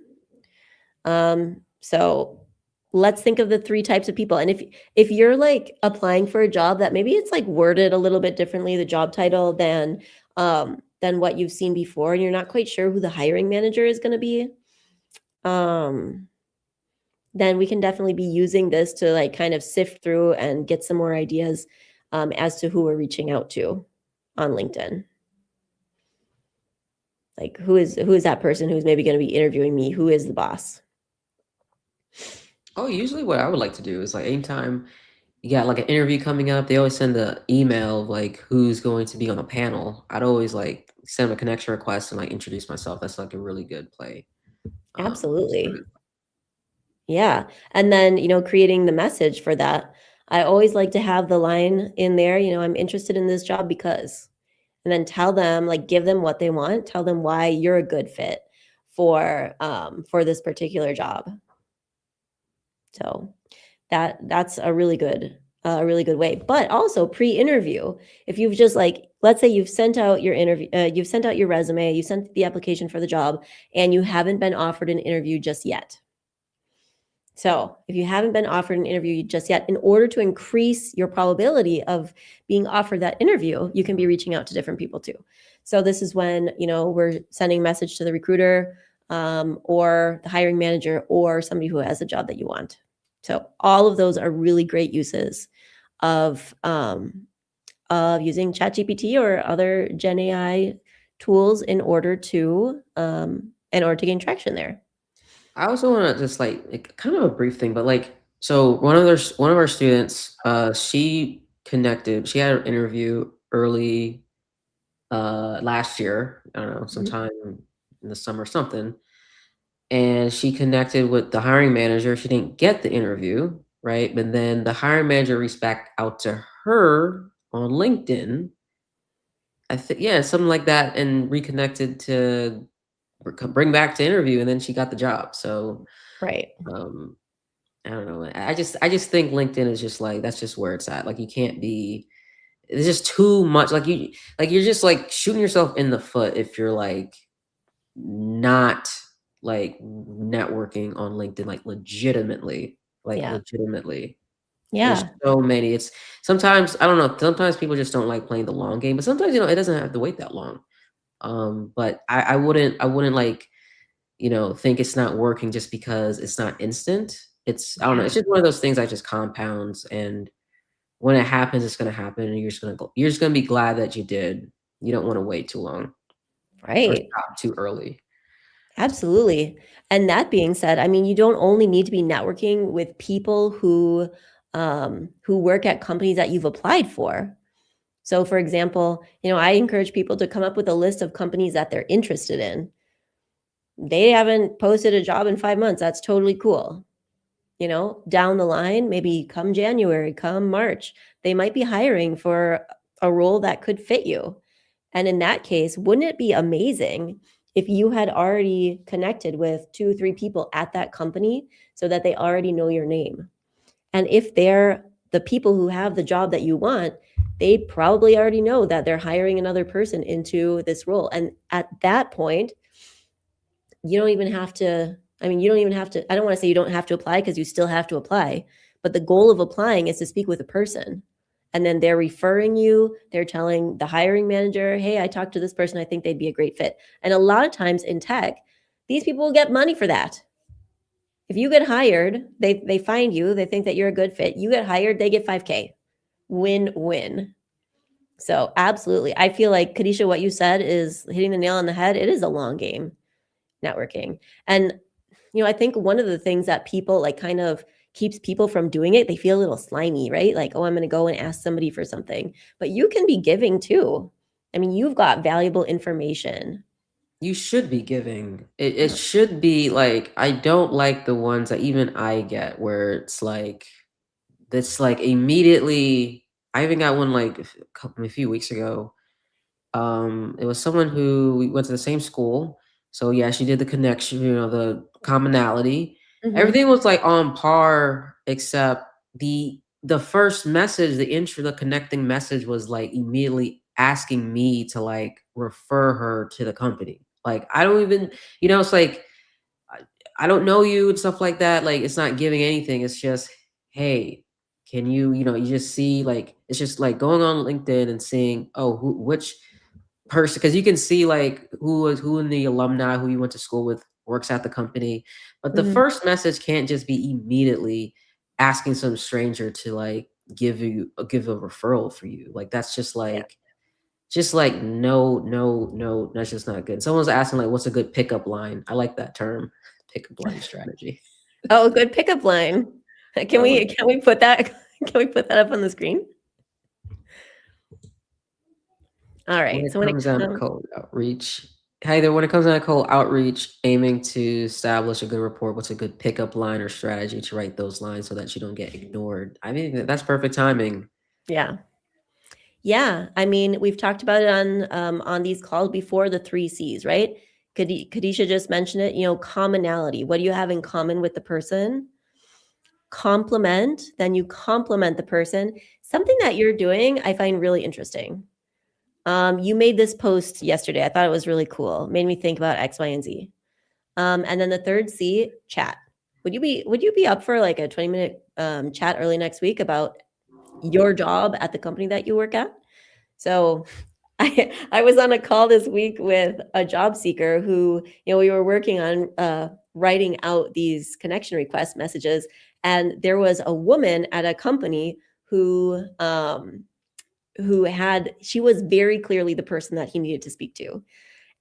So let's think of the three types of people. And if you're like applying for a job that maybe it's like worded a little bit differently, the job title, than what you've seen before, and you're not quite sure who the hiring manager is going to be, then we can definitely be using this to like kind of sift through and get some more ideas as to who we're reaching out to on LinkedIn. Like, who is that person who's maybe going to be interviewing me? Who is the boss? Oh, usually what I would like to do is like anytime you got like an interview coming up, they always send the email of like who's going to be on the panel. I'd always like send a connection request and like introduce myself. That's like a really good play. Absolutely. Yeah. And then, creating the message for that. I always like to have the line in there, I'm interested in this job because, and then tell them, like, give them what they want, tell them why you're a good fit for this particular job. So that's a really good way. But also pre-interview, if you've just like, let's say you've sent out your interview, you've sent out your resume, you sent the application for the job, and you haven't been offered an interview just yet. So, if you haven't been offered an interview just yet, in order to increase your probability of being offered that interview, you can be reaching out to different people too. So, this is when, we're sending a message to the recruiter or the hiring manager or somebody who has a job that you want. So, all of those are really great uses of using ChatGPT or other Gen AI tools in order to gain traction there. I also want to just kind of a brief thing, but so one of our students, she connected. She had an interview early last year. I don't know, Mhm. sometime in the summer, something. And she connected with the hiring manager. She didn't get the interview, right? But then the hiring manager reached back out to her on LinkedIn. I think, yeah, something like that, and reconnected to bring back to interview, and then she got the job. So Right. um, I don't know. I just think LinkedIn is just like that's just where it's at. Like you can't be. It's just too much. You're just like shooting yourself in the foot if you're like not like networking on LinkedIn like legitimately. Like Yeah. legitimately. There's Yeah. so many. It's sometimes I don't know. Sometimes people just don't like playing the long game, but sometimes it doesn't have to wait that long. But I wouldn't think it's not working just because it's not instant. I don't know, it's Yeah. just one of those things that just compounds, and when it happens, it's gonna happen, and you're just gonna be glad that you did. You don't wanna wait too long or Right. stop too early. Absolutely. And that being said, I mean, you don't only need to be networking with people who work at companies that you've applied for. So, for example, I encourage people to come up with a list of companies that they're interested in. They haven't posted a job in 5 months. That's totally cool. Down the line, maybe come January, come March, they might be hiring for a role that could fit you. And in that case, wouldn't it be amazing if you had already connected with 2 or 3 people at that company so that they already know your name? And if they're the people who have the job that you want, they probably already know that they're hiring another person into this role. And at that point, you don't even have to you don't even have to I don't wanna say you don't have to apply because you still have to apply, but the goal of applying is to speak with a person, and then they're referring you, they're telling the hiring manager, "Hey, I talked to this person, I think they'd be a great fit." And a lot of times in tech, these people will get money for that. If you get hired, they find you, they think that you're a good fit, you get hired, they get 5K. Win-win. So, absolutely. I feel like, Kadisha, what you said is hitting the nail on the head. It is a long game, networking. And I think one of the things that people like kind of keeps people from doing it, they feel a little slimy, right? Like, oh, I'm going to go and ask somebody for something. But you can be giving too. I mean, you've got valuable information. You should be giving. It Yeah. should be like I don't like the ones that even I get where it's like that's like immediately. I even got one like a few weeks ago. It was someone who we went to the same school. So yeah, she did the connection, the commonality. Mhm. Everything was like on par except the first message, the intro, the connecting message was like immediately asking me to like refer her to the company. Like I don't even, it's like I, I don't know you and stuff like that. Like it's not giving anything. It's just, hey, can you just see like it's just like going on LinkedIn and seeing, oh, which person, because you can see like who in the alumni who you went to school with works at the company, but the Mhm. first message can't just be immediately asking some stranger to like give a referral for you. Like that's Yeah. just like no, no, no, that's just not good. Someone's asking like what's a good pickup line. I like that term, pickup line strategy. Oh, good pickup line. Can Oh, we can we put that can we put that up on the screen? All when right. it So when it comes down to comes cold outreach, hey there, when it comes down to cold outreach, aiming to establish a good rapport, what's a good pickup line or strategy to write those lines so that you don't get ignored? I mean, that's perfect timing. yeah. Yeah, I mean, we've talked about it on these calls before, the 3 Cs, right? Kadisha just mentioned it, commonality. What do you have in common with the person? Compliment, then you compliment the person. Something that you're doing, I find really interesting. You made this post yesterday. I thought it was really cool. Made me think about X, Y, and Z. And then the third C, chat. would you be up for like a 20-minute chat early next week about your job at the company that you work at? So I was on a call this week with a job seeker who, we were working on writing out these connection request messages, and there was a woman at a company who she was very clearly the person that he needed to speak to.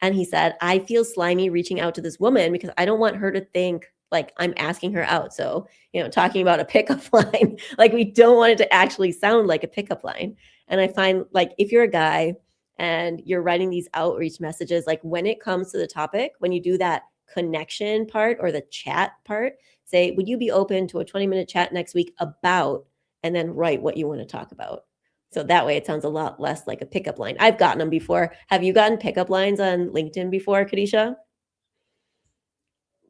And he said, I feel slimy reaching out to this woman because I don't want her to think like I'm asking her out. So, talking about a pickup line, like we don't want it to actually sound like a pickup line. And I find like if you're a guy and you're writing these outreach messages, like when it comes to the topic, when you do that connection part or the chat part, say, would you be open to a 20-minute chat next week about, and then write what you want to talk about. So that way it sounds a lot less like a pickup line. I've gotten them before. Have you gotten pickup lines on LinkedIn before, Kadisha?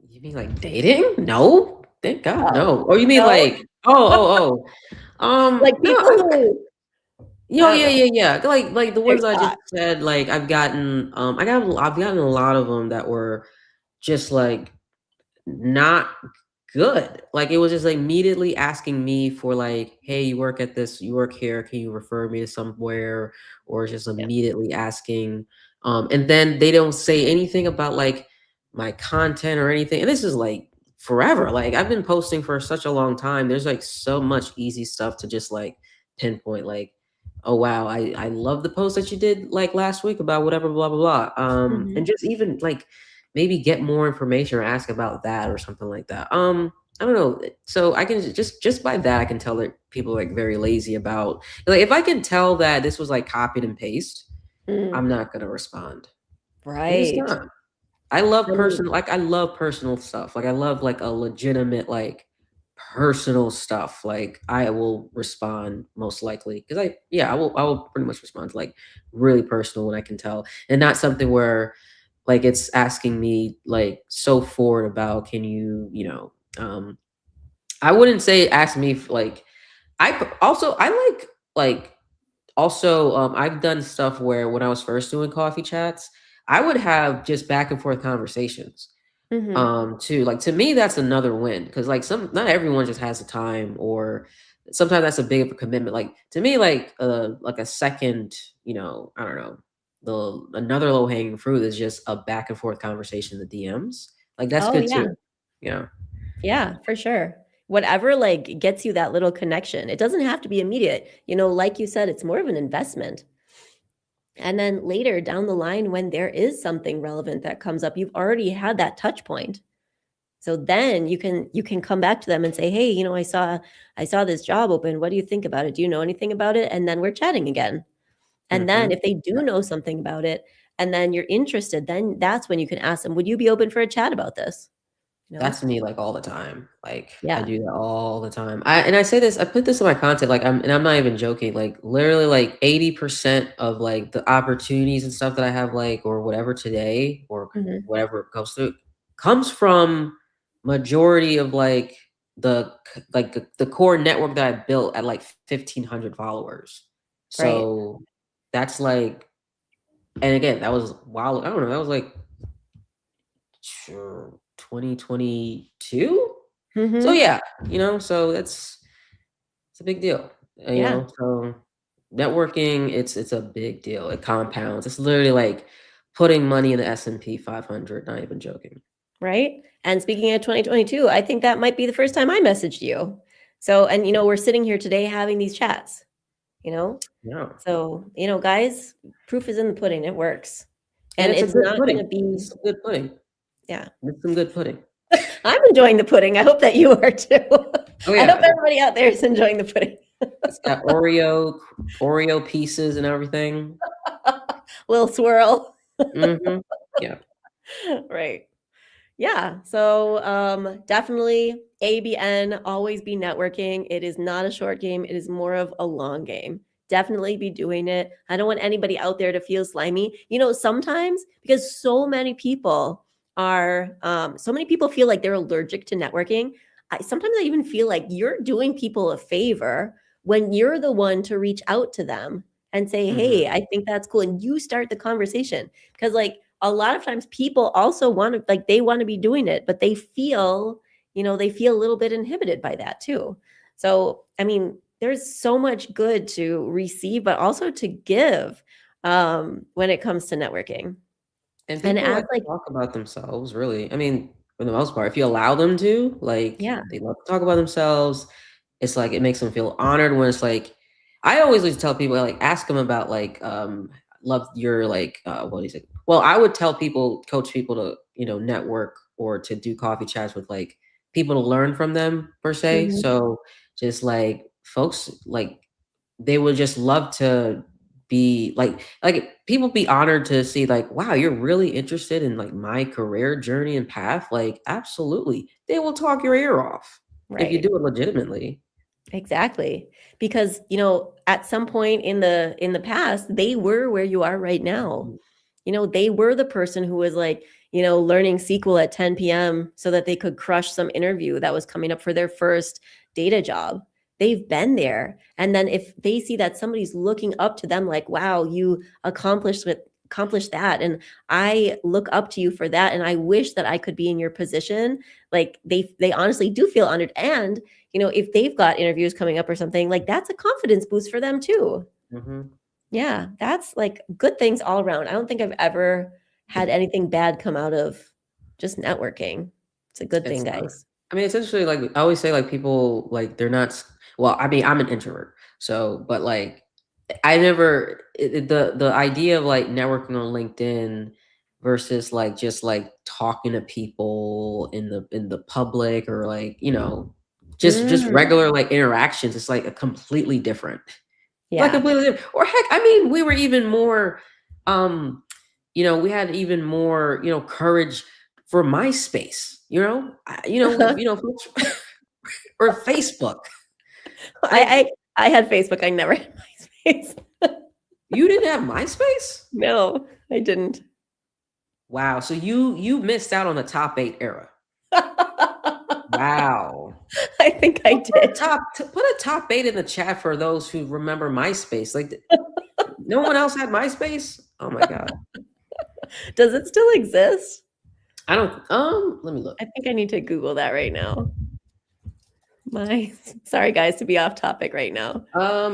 You mean like dating? No, thank God, Oh, no. Or you mean no? like Like no, people who, I don't Yeah, know, yeah, yeah. Like the they're ones I just thought. said, like I've gotten a lot of them that were just like not good. Like it was just like immediately asking me for like, hey, you work at this, you work here, can you refer me to somewhere? Or just Yeah. immediately asking. And then they don't say anything about like my content or anything. And this is like forever. Like I've been posting for such a long time. There's like so much easy stuff to just like pinpoint, like, oh wow, I love the post that you did like last week about whatever, blah blah blah. And Mhm. just even like maybe get more information or ask about that or something like that. I don't know. So I can just by that I can tell that people are like very lazy about, like, if I can tell that this was like copied and paste, Mm, I'm not gonna respond. I'm just right. not. I love personal stuff. Like I love like a legitimate like personal stuff. Like I will respond most likely because I will pretty much respond to like really personal when I can tell, and not something where like it's asking me like so forward about can you, I wouldn't say ask me like I like also, I've done stuff where when I was first doing coffee chats, I would have just back and forth conversations. Mhm. Too, like to me, that's another win because like not everyone just has the time, or sometimes that's a big of a commitment. Like to me, like a second, I don't know, another low hanging fruit is just a back and forth conversation in the DMs. Like that's Oh, good yeah. too. Yeah. Yeah, for sure. Whatever, like, gets you that little connection. It doesn't have to be immediate. Like you said, it's more of an investment. And then later down the line, when there is something relevant that comes up, you've already had that touch point. So then you can come back to them and say, "Hey, I saw this job open. What do you think about it? Do you know anything about it?" And then we're chatting again. And then Hmm. if they do know something about it and then you're interested, then that's when you can ask them, "Would you be open for a chat about this?" You know? That's me, like, all the time. Like, I Yeah. do that all the time. I say this, I put this in my content, like, I'm not even joking, like, literally, like, 80% of, like, the opportunities and stuff that I have, like, or whatever today, or Mhm. whatever goes through, comes from majority of, like, the core network that I built at, like, 1,500 followers. Right. So, that's, like, and again, that was while I don't know, that was, like, sure, 2022? So Mhm. yeah, so it's a big deal. Yeah. So networking, it's a big deal. It compounds. It's literally like putting money in the S&P 500, not even joking. Right? And speaking of 2022, I think that might be the first time I messaged you. So, and we're sitting here today having these chats, you know? Yeah. So, guys, proof is in the pudding. It works. And And it's a it's good not going pudding. to be, It's some good pudding. yeah. It's some good pudding. I'm enjoying the pudding. I hope that you are too. Oh I hope yeah. everybody out there is enjoying the pudding. It's got Oreo pieces and everything. Little swirl. Mhm. Yeah. Right. Yeah. So definitely ABN, always be networking. It is not a short game, it is more of a long game. Definitely be doing it. I don't want anybody out there to feel slimy. Sometimes because so many people feel like they're allergic to networking. Sometimes I even feel like you're doing people a favor when you're the one to reach out to them and say, Mhm. "Hey, I think that's cool." And you start the conversation. Because like a lot of times people also want to, like, they want to be doing it, but they feel they feel a little bit inhibited by that too. So, I mean, there's so much good to receive, but also to give when it comes to networking. And And people as like to like, talk about themselves, really. I mean, for the most part, if you allow them to, like, yeah. they love to talk about themselves. It's like it makes them feel honored when it's like I always like to tell people, like, ask them about like love your like what do you say? Well, I would tell people, coach people to, network or to do coffee chats with like people to learn from them per se. Mhm. So just like folks like they would just love to be like people be honored to see like, wow, you're really interested in like my career journey and path. Like, absolutely. They will talk your ear off if you Right. do it legitimately. Exactly. Because, at some point in the past, they were where you are right now. Mhm. They were the person who was like, learning SQL at 10 p.m. so that they could crush some interview that was coming up for their first data job. They've been there. And then if they see that somebody's looking up to them like, wow, you accomplished that, and I look up to you for that, and I wish that I could be in your position, like they honestly do feel honored. And if they've got interviews coming up or something, like that's a confidence boost for them too. Mhm. Yeah, that's like good things all around. I don't think I've ever had anything bad come out of just networking. It's a good thing, It's not. guys. I mean, essentially, like I always say, like people like they're not. Well, I mean, I'm an introvert, so but like I never the idea of like networking on LinkedIn versus like just like talking to people in the public or like just Mm, regular like interactions. It's like a completely different. Like yeah. completely different. Or heck, I mean, we were even more, we had even more, courage for MySpace. Or Facebook. Like I had Facebook. I never had MySpace. you didn't have MySpace? No, I didn't. Wow. So you missed out on the top 8 era. Wow. I think I did. Put a top 8 in the chat for those who remember MySpace. Like no one else had MySpace? Oh my god. Does it still exist? I don't let me look. I think I need to Google that right now. My sorry guys to be off topic right now.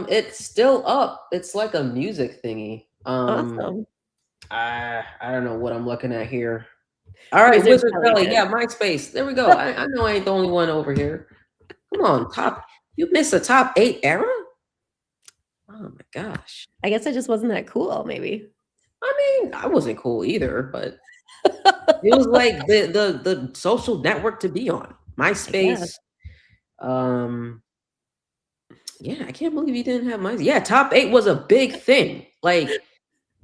It's still up. It's like a music thingy. Awesome. I don't know what I'm looking at here. All right, Wizard Wizard Kelly Kelly. did. Yeah, MySpace. There we go. I know I ain't the only one over here. Come on, you missed the top 8 era? Oh my gosh. I guess I just wasn't that cool, maybe. I mean, I wasn't cool either, but it was like the social network to be on. I guess. MySpace. Um, yeah, I can't believe you didn't have MySpace. Yeah, top 8 was a big thing. Like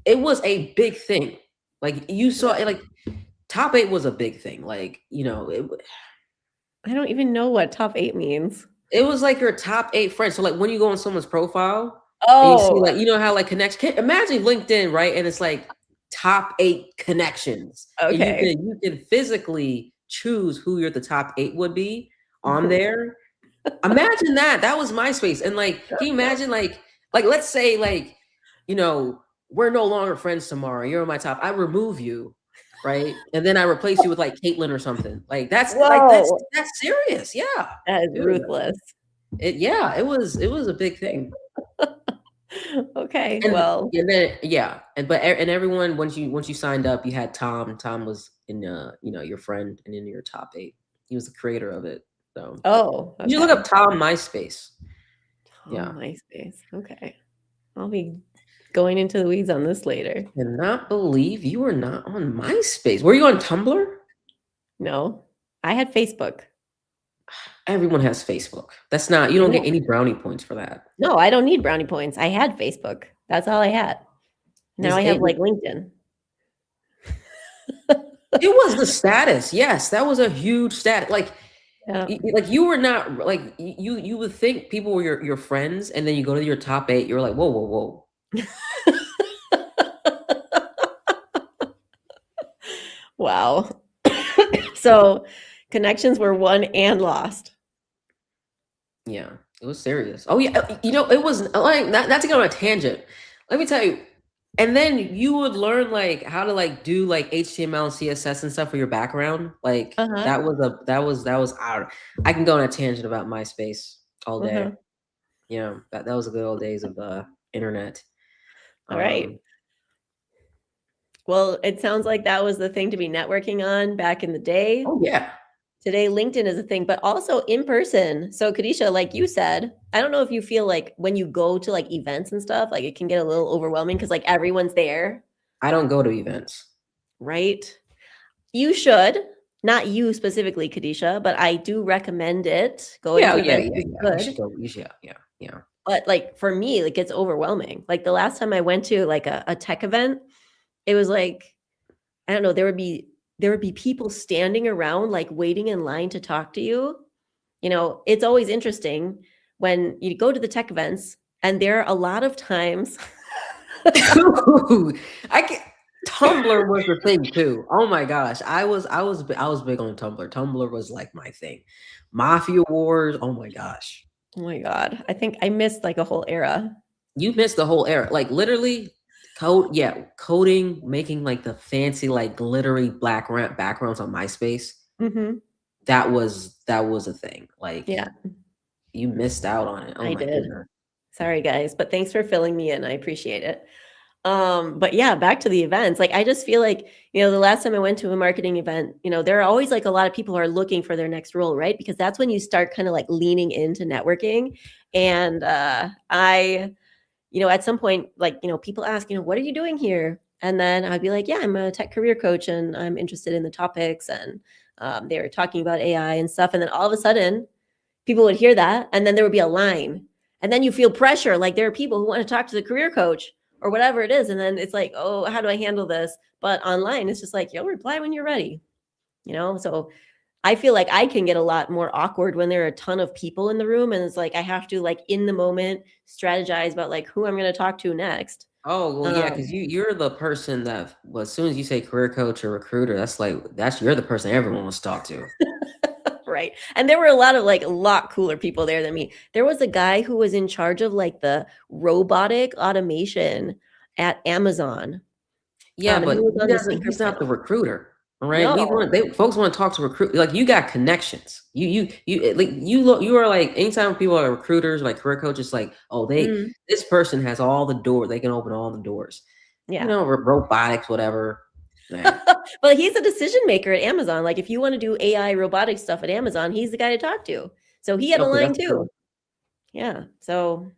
it was a big thing. Like you saw it, like top 8 was a big thing. Like, I don't even know what top 8 means. it was like your top 8 friends. So like when you go on someone's profile and you see Oh, like how like imagine LinkedIn, right? And it's like top 8 connections. And okay. you can physically choose who your the top 8 would be on there. Imagine that. That was MySpace. And like, can you imagine like let's say like, you know, we're no longer friends tomorrow. You're on my top. I remove you, right? And then I replace you with like Caitlyn or something. Like Whoa, that's serious. Yeah. that is Dude. ruthless. It was a big thing. Okay, And well, and then yeah, and everyone once you signed up, you had Tom. Tom was in your friend and in your top 8. He was the creator of it. So oh, you look okay. up Tom MySpace. Yeah. Tom MySpace. Okay. I'll be going into the weeds on this later. Cannot believe you were not on MySpace. Were you on Tumblr? No, I had Facebook. Everyone has Facebook. That's not you don't get No, any brownie points for that. no, I don't need brownie points. I had Facebook. That's all I had. Now Is I it have like LinkedIn. it was the status. Yes, that was a huge status. Like Yeah. like you were not like you would think people were your friends and then you go to your top 8, you're like, "Whoa, whoa, whoa." Wow. So connections were won and lost. Yeah, it was serious. Oh yeah, it was like not to go on a tangent. Let me tell you. And then you would learn like how to like do like HTML and CSS and stuff for your background. Like Uh-huh. that was our I can go on a tangent about MySpace all day. Uh-huh. Yeah, that was the good old days of the internet. All right. Um, Well, it sounds like that was the thing to be networking on back in the day. oh yeah. Today, LinkedIn is a thing, but also in person. So, Kadisha, like you said, I don't know if you feel like when you go to like events and stuff, like it can get a little overwhelming because like everyone's there, I don't go to events. right? You should, not you specifically, Kadisha, but I do recommend it. Going Yeah, to yeah, events yeah, is yeah. You should good. go. You should, yeah, yeah. But like for me, it gets overwhelming. Like the last time I went to like a tech event, it was like, I don't know, there would be people standing around like waiting in line to talk to you. You know, it's always interesting when you go to the tech events and there are a lot of times Dude, I can Tumblr was the thing too. Oh my gosh. I was big on Tumblr. Tumblr was like my thing. Mafia Wars. Oh my gosh. oh my god, I think I missed like a whole era. You missed the whole era. Like literally coding, making like the fancy like glittery backgrounds on MySpace. Mhm. That was a thing. Like Yeah, you missed out on it. Oh I my did. goodness. Sorry guys, but thanks for filling me in. I appreciate it. But yeah, back to the events. Like I just feel like, the last time I went to a marketing event, there are always like a lot of people who are looking for their next role, right? Because that's when you start kind of like leaning into networking. And at some point, like, people ask, what are you doing here? And then I'd be like, yeah, I'm a tech career coach and I'm interested in the topics. And they were talking about AI and stuff. And then all of a sudden, people would hear that. And then there would be a line. And then you feel pressure. Like there are people who want to talk to the career coach or whatever it is. And then it's like, oh, how do I handle this? But online, it's just like, you'll reply when you're ready, So I feel like I can get a lot more awkward when there are a ton of people in the room and it's like I have to like in the moment strategize about like who I'm going to talk to next. Oh, well, yeah, because Um, you're the person that well, as soon as you say career coach or recruiter, that's you're the person everyone wants to talk to. right. And there were a lot cooler people there than me. There was a guy who was in charge of like the robotic automation at Amazon. Yeah, And he but was on the speaker he's not the panel. recruiter. All right. No. Folks want to talk to recruit like you got connections. Like you are like anytime people are recruiters, like career coaches, like, oh, Mm, this person has all the doors, they can open all the doors. You yeah. know, robotics, whatever. Nah. But he's a decision maker at Amazon. Like if you want to do AI robotic stuff at Amazon, he's the guy to talk to. So he had a Okay, line that's true. too. Yeah. So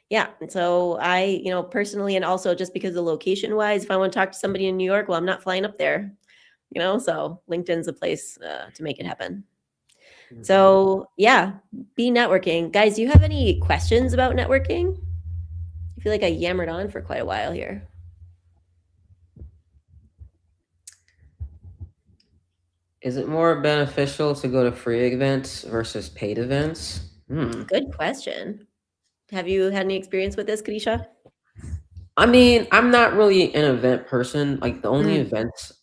yeah. So I, personally, and also just because of location wise, if I want to talk to somebody in New York, well, I'm not flying up there, so LinkedIn's a place to make it happen. Mhm. So yeah, be networking. Guys, do you have any questions about networking? I feel like I yammered on for quite a while here. Is it more beneficial to go to free events versus paid events? Hmm. Good question. Have you had any experience with this, Kadisha? I mean, I'm not really an event person. Like the only Mm, events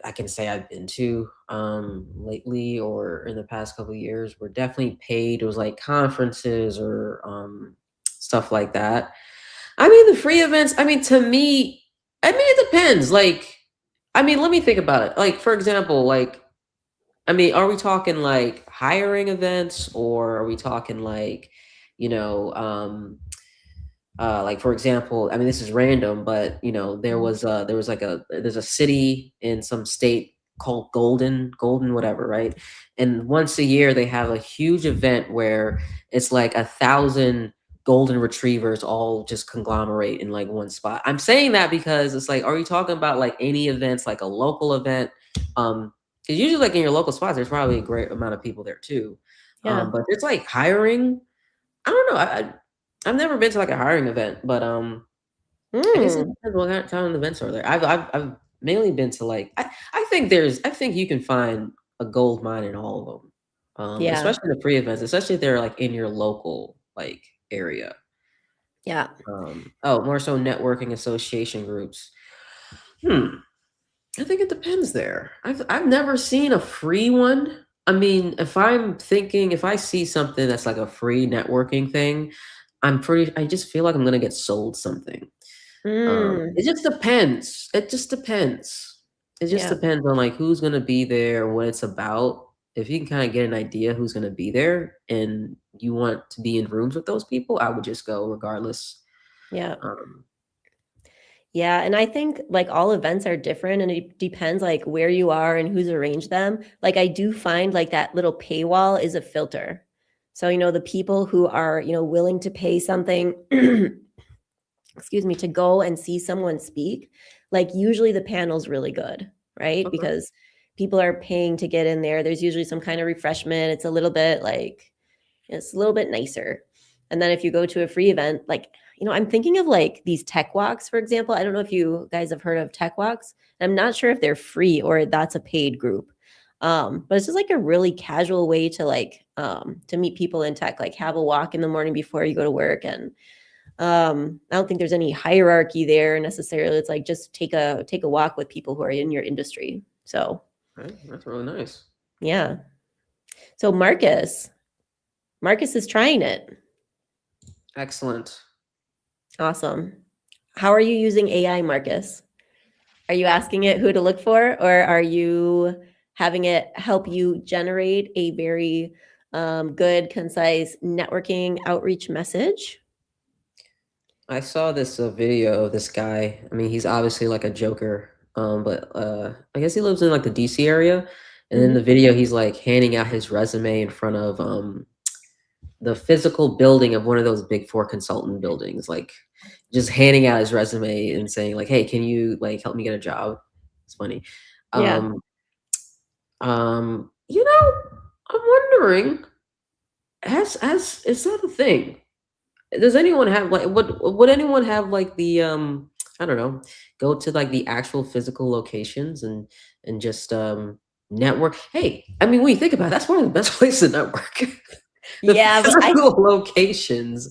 I can say I've been to lately or in the past couple of years were definitely paid. It was like conferences or stuff like that. I mean, the free events, I mean, to me, I mean, it depends. Like, I mean, let me think about it. Like, for example, like, I mean, are we talking like hiring events or are we talking like, you know, like for example, I mean this is random, but mm, there's a city in some state called Golden whatever, right? And once a year they have a huge event where it's like 1,000 golden retrievers all just conglomerate in like one spot. I'm saying that because it's like, are you talking about like any events, like a local event? Because usually like in your local spots, there's probably a great amount of people there too. yeah. But it's like hiring. I don't know. I've never been to like a hiring event, but I guess it Mm, depends what kind of events are there. I've mainly been to like I think you can find a gold mine in all of them. yeah. Especially the free events, especially if they're like in your local like area. Yeah. More so networking association groups. Hmm. I think it depends there. I've never seen a free one. I mean, if I see something that's like a free networking thing, I just feel like I'm gonna get sold something. It Mm, just depends. It just depends. It just yeah, depends on like who's gonna be there, what it's about. If you can kind of get an idea who's gonna be there and you want to be in rooms with those people, I would just go regardless. yeah. Um, Yeah, and I think like all events are different and it depends like where you are and who's arranged them. Like I do find like that little paywall is a filter. So, the people who are, willing to pay something, excuse me, to go and see someone speak, like usually the panel's really good, right? okay. Because people are paying to get in there. There's usually some kind of refreshment. It's a little bit like it's a little bit nicer. And then if you go to a free event, like, I'm thinking of like these tech walks, for example. I don't know if you guys have heard of tech walks. I'm not sure if they're free or that's a paid group. But it's just like a really casual way to like to meet people in tech, like have a walk in the morning before you go to work. And I don't think there's any hierarchy there necessarily. It's like just take a walk with people who are in your industry. So Right, that's really nice. yeah. So Marcus is trying it. Excellent. Awesome. How are you using AI, Marcus? Are you asking it who to look for, or are you having it help you generate a very good, concise networking outreach message? I saw this video of this guy. I mean, he's obviously like a joker, but I guess he lives in like the DC area. And in the Mhm. video, he's like handing out his resume in front of the physical building of one of those big four consultant buildings, like just handing out his resume and saying like, "Hey, can you like help me get a job?" It's funny. Yeah. Um, you know, I'm wondering, has is that a thing? Does anyone have like would anyone have like the I don't know, go to like the actual physical locations and just network? Hey, I mean, when you think about it, that's one of the best places to network. The Yeah, but I physical locations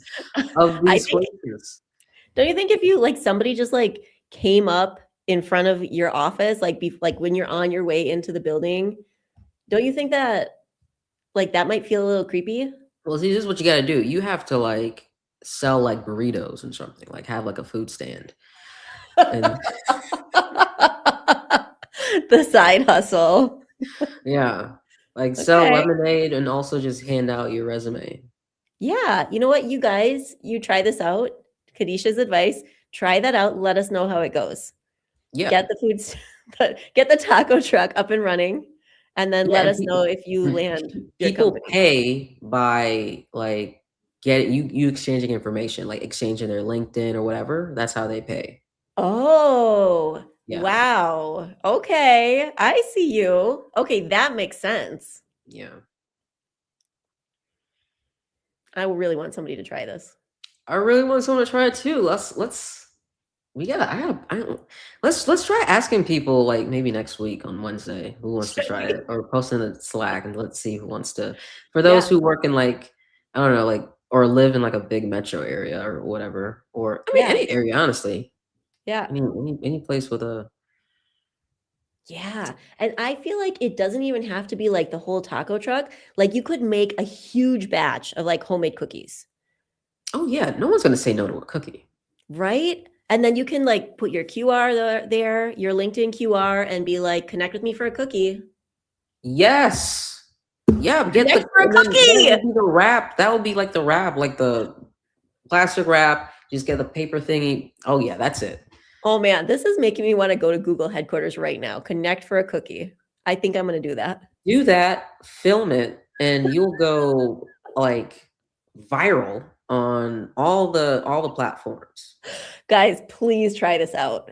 of I these think places. don't you think if you like somebody just like came up in front of your office like when you're on your way into the building, don't you think that like that might feel a little creepy? Well, see, this is what you gotta do. You have to like sell like burritos and something, like have like a food stand. And The side hustle. yeah, like sell Okay. lemonade and also just hand out your resume. Yeah, you know what, you guys, you try this out. Kadisha's advice, try that out, let us know how it goes. Yeah. Get the foods get the taco truck up and running, and then Yeah, let and us know if you land your people company. pay by like getting you exchanging information, like exchanging their LinkedIn or whatever. That's how they pay. Oh, Yeah, wow. Okay, I see you. Okay, that makes sense. yeah. I really want somebody to try this. I really want someone to try it too. Let's we gotta I don't let's try asking people like maybe next week on Wednesday who wants to Should try it we? or post in the Slack and let's see who wants to for those Yeah, who work in like I don't know, like or live in like a big metro area or whatever. Or I mean yeah, any area, honestly. yeah. Any place with a Yeah, and I feel like it doesn't even have to be, like, the whole taco truck, like, you could make a huge batch of, like, homemade cookies, oh yeah, no one's gonna say no to a cookie. right? And then you can, like, put your QR there, your LinkedIn QR, and be like, "Connect with me for a cookie." Yes. Yeah, get the Connect for a and then that cookie! would be the wrap. That would be like the wrap, like the plastic wrap. Just get the paper thingy. Oh yeah, that's it. Oh, man, this is making me wanna go to Google headquarters right now. Connect for a cookie. I think I'm gonna do that. Do that, film it, and you'll go like viral on all the platforms. Guys, please try this out.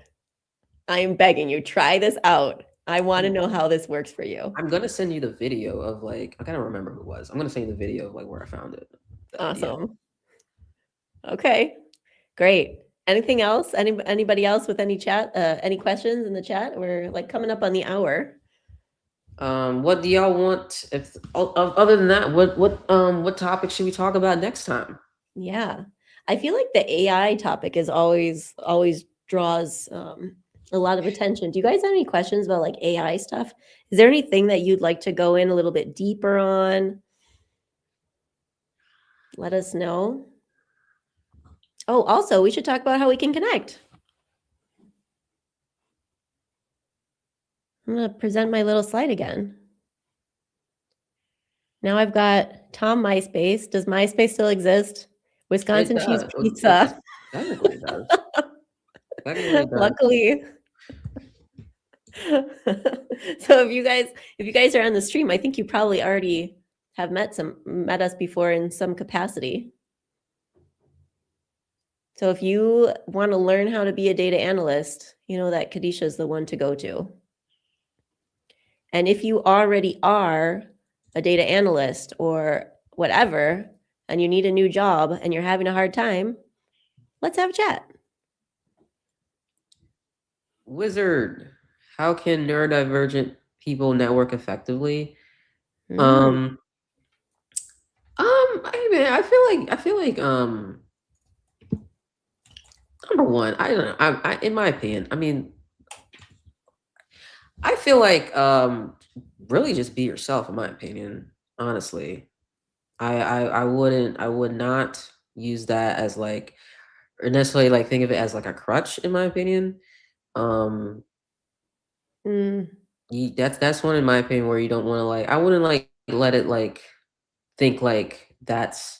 I am begging you, try this out. I wanna I'm, know how this works for you. I'm gonna send you the video of like I gotta remember who it was. I'm gonna send you the video of like where I found it. The idea. Awesome. Okay. Great. Anything else? Anybody else with any questions in the chat? We're like coming up on the hour. What do y'all want? If other than that, what topic should we talk about next time? Yeah. I feel like the AI topic is always draws a lot of attention. Do you guys have any questions about like AI stuff? Is there anything that you'd like to go in a little bit deeper on? Let us know. Oh, also, we should talk about how we can connect. I'm going to present my little slide again. Now I've got Tom MySpace. Does MySpace still exist? It Wisconsin cheese does. pizza. Technically it does. Technically it does. Luckily. So if you guys are on the stream, I think you probably already have met us before in some capacity. So if you want to learn how to be a data analyst, you know that Kadisha is the one to go to. And if you already are a data analyst or whatever, and you need a new job and you're having a hard time, let's have a chat. Wizard, how can neurodivergent people network effectively? Mm. I feel like number one, I don't know. In my opinion, I mean, I feel like really just be yourself. In my opinion, honestly, I would not use that as like or necessarily like think of it as like a crutch. In my opinion, um, Mm. that's one in my opinion where you don't want to like. I wouldn't like let it like think like that's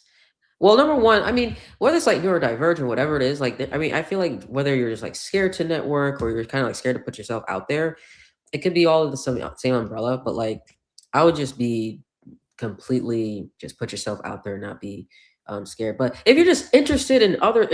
well, number one, I mean, whether it's like neurodivergent, whatever it is, like, I mean, I feel like whether you're just like scared to network or you're kind of like scared to put yourself out there, it could be all of the same umbrella. But like, I would just be completely just put yourself out there and not be scared. But if you're just interested in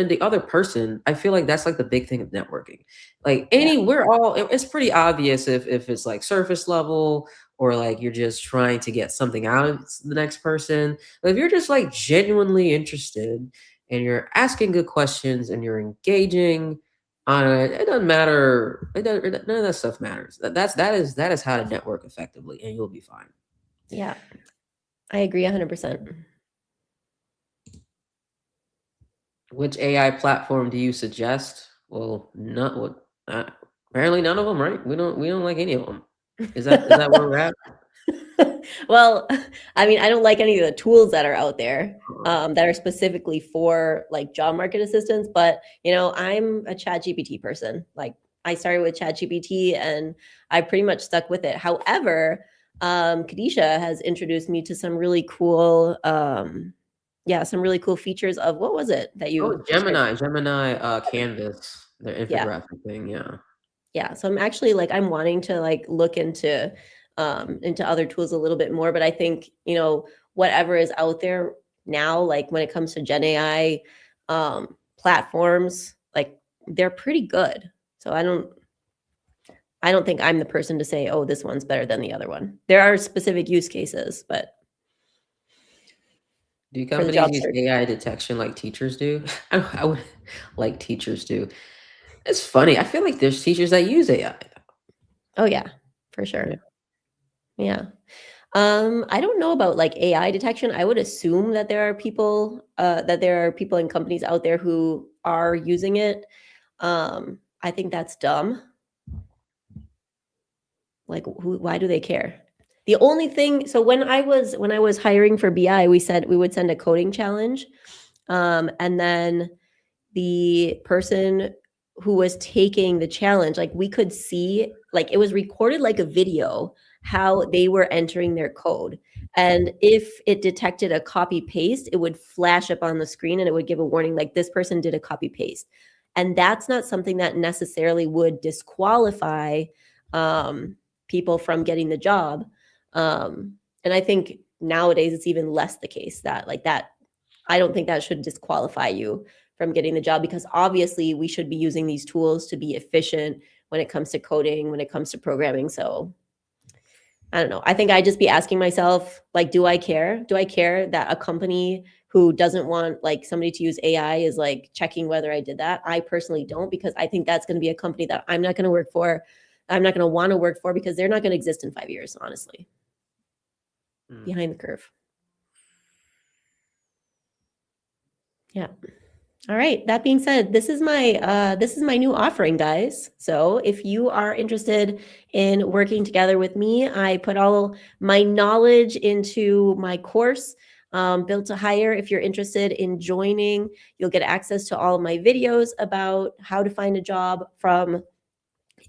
the other person, I feel like that's like the big thing of networking. Like Yeah. we're all it's pretty obvious if it's like surface level or like you're just trying to get something out of the next person. But if you're just like genuinely interested and you're asking good questions and you're engaging on it, it doesn't matter. None of that stuff matters. That is how to network effectively, and you'll be fine. Yeah. I agree 100%. Which AI platform do you suggest? Well, not what. Apparently, none of them, right? We don't like any of them. Is that where we're at? Well, I mean, I don't like any of the tools that are out there Uh, that are specifically for like job market assistance. But you know, I'm a ChatGPT person. Like, I started with ChatGPT, and I pretty much stuck with it. However, Kadisha has introduced me to some really cool, yeah, some really cool features of what was it that oh, you shared? Gemini, Canvas, their Yeah. infographic thing. Yeah. Yeah, so I'm actually like I'm wanting to like look into other tools a little bit more, but I think, you know, whatever is out there now, like when it comes to Gen AI platforms, like they're pretty good. So I don't think I'm the person to say, oh, this one's better than the other one. There are specific use cases, but Do for the companies job use search. AI detection like teachers do? I would like teachers do. It's funny. I feel like there's teachers that use AI. Oh yeah, for Yeah. sure. Yeah. I don't know about like AI detection. I would assume that there are people in companies out there who are using it. I think that's dumb. Like, why do they care? The only thing, so when I was hiring for BI, we said we would send a coding challenge, and then the person who was taking the challenge, like we could see, like it was recorded like a video how they were entering their code. And if it detected a copy paste, it would flash up on the screen and it would give a warning like this person did a copy paste. And that's not something that necessarily would disqualify um, people from getting the job. And I think nowadays it's even less the case that like that I don't think that should disqualify you from getting the job because obviously we should be using these tools to be efficient when it comes to coding, when it comes to programming. So I don't know. I think I'd just be asking myself, like, do I care? Do I care that a company who doesn't want like somebody to use AI is like checking whether I did that? I personally don't because I think that's going to be a company that I'm not going to work for. I'm not going to want to work for because they're not going to exist in 5 years, honestly, Mm. behind the curve. Yeah. All right. That being said, this is my new offering, guys. So if you are interested in working together with me, I put all my knowledge into my course, Built to Hire. If you're interested in joining, you'll get access to all of my videos about how to find a job from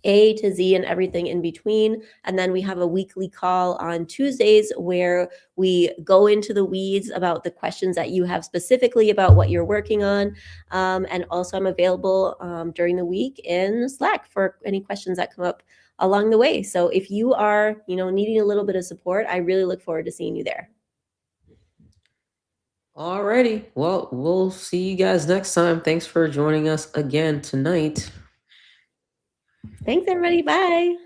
A to Z and everything in between. And then we have a weekly call on Tuesdays where we go into the weeds about the questions that you have specifically about what you're working on. And also, I'm available during the week in Slack for any questions that come up along the way. So if you are, needing a little bit of support, I really look forward to seeing you there. Alrighty. Well, we'll see you guys next time. Thanks for joining us again tonight. Thanks, everybody. Bye.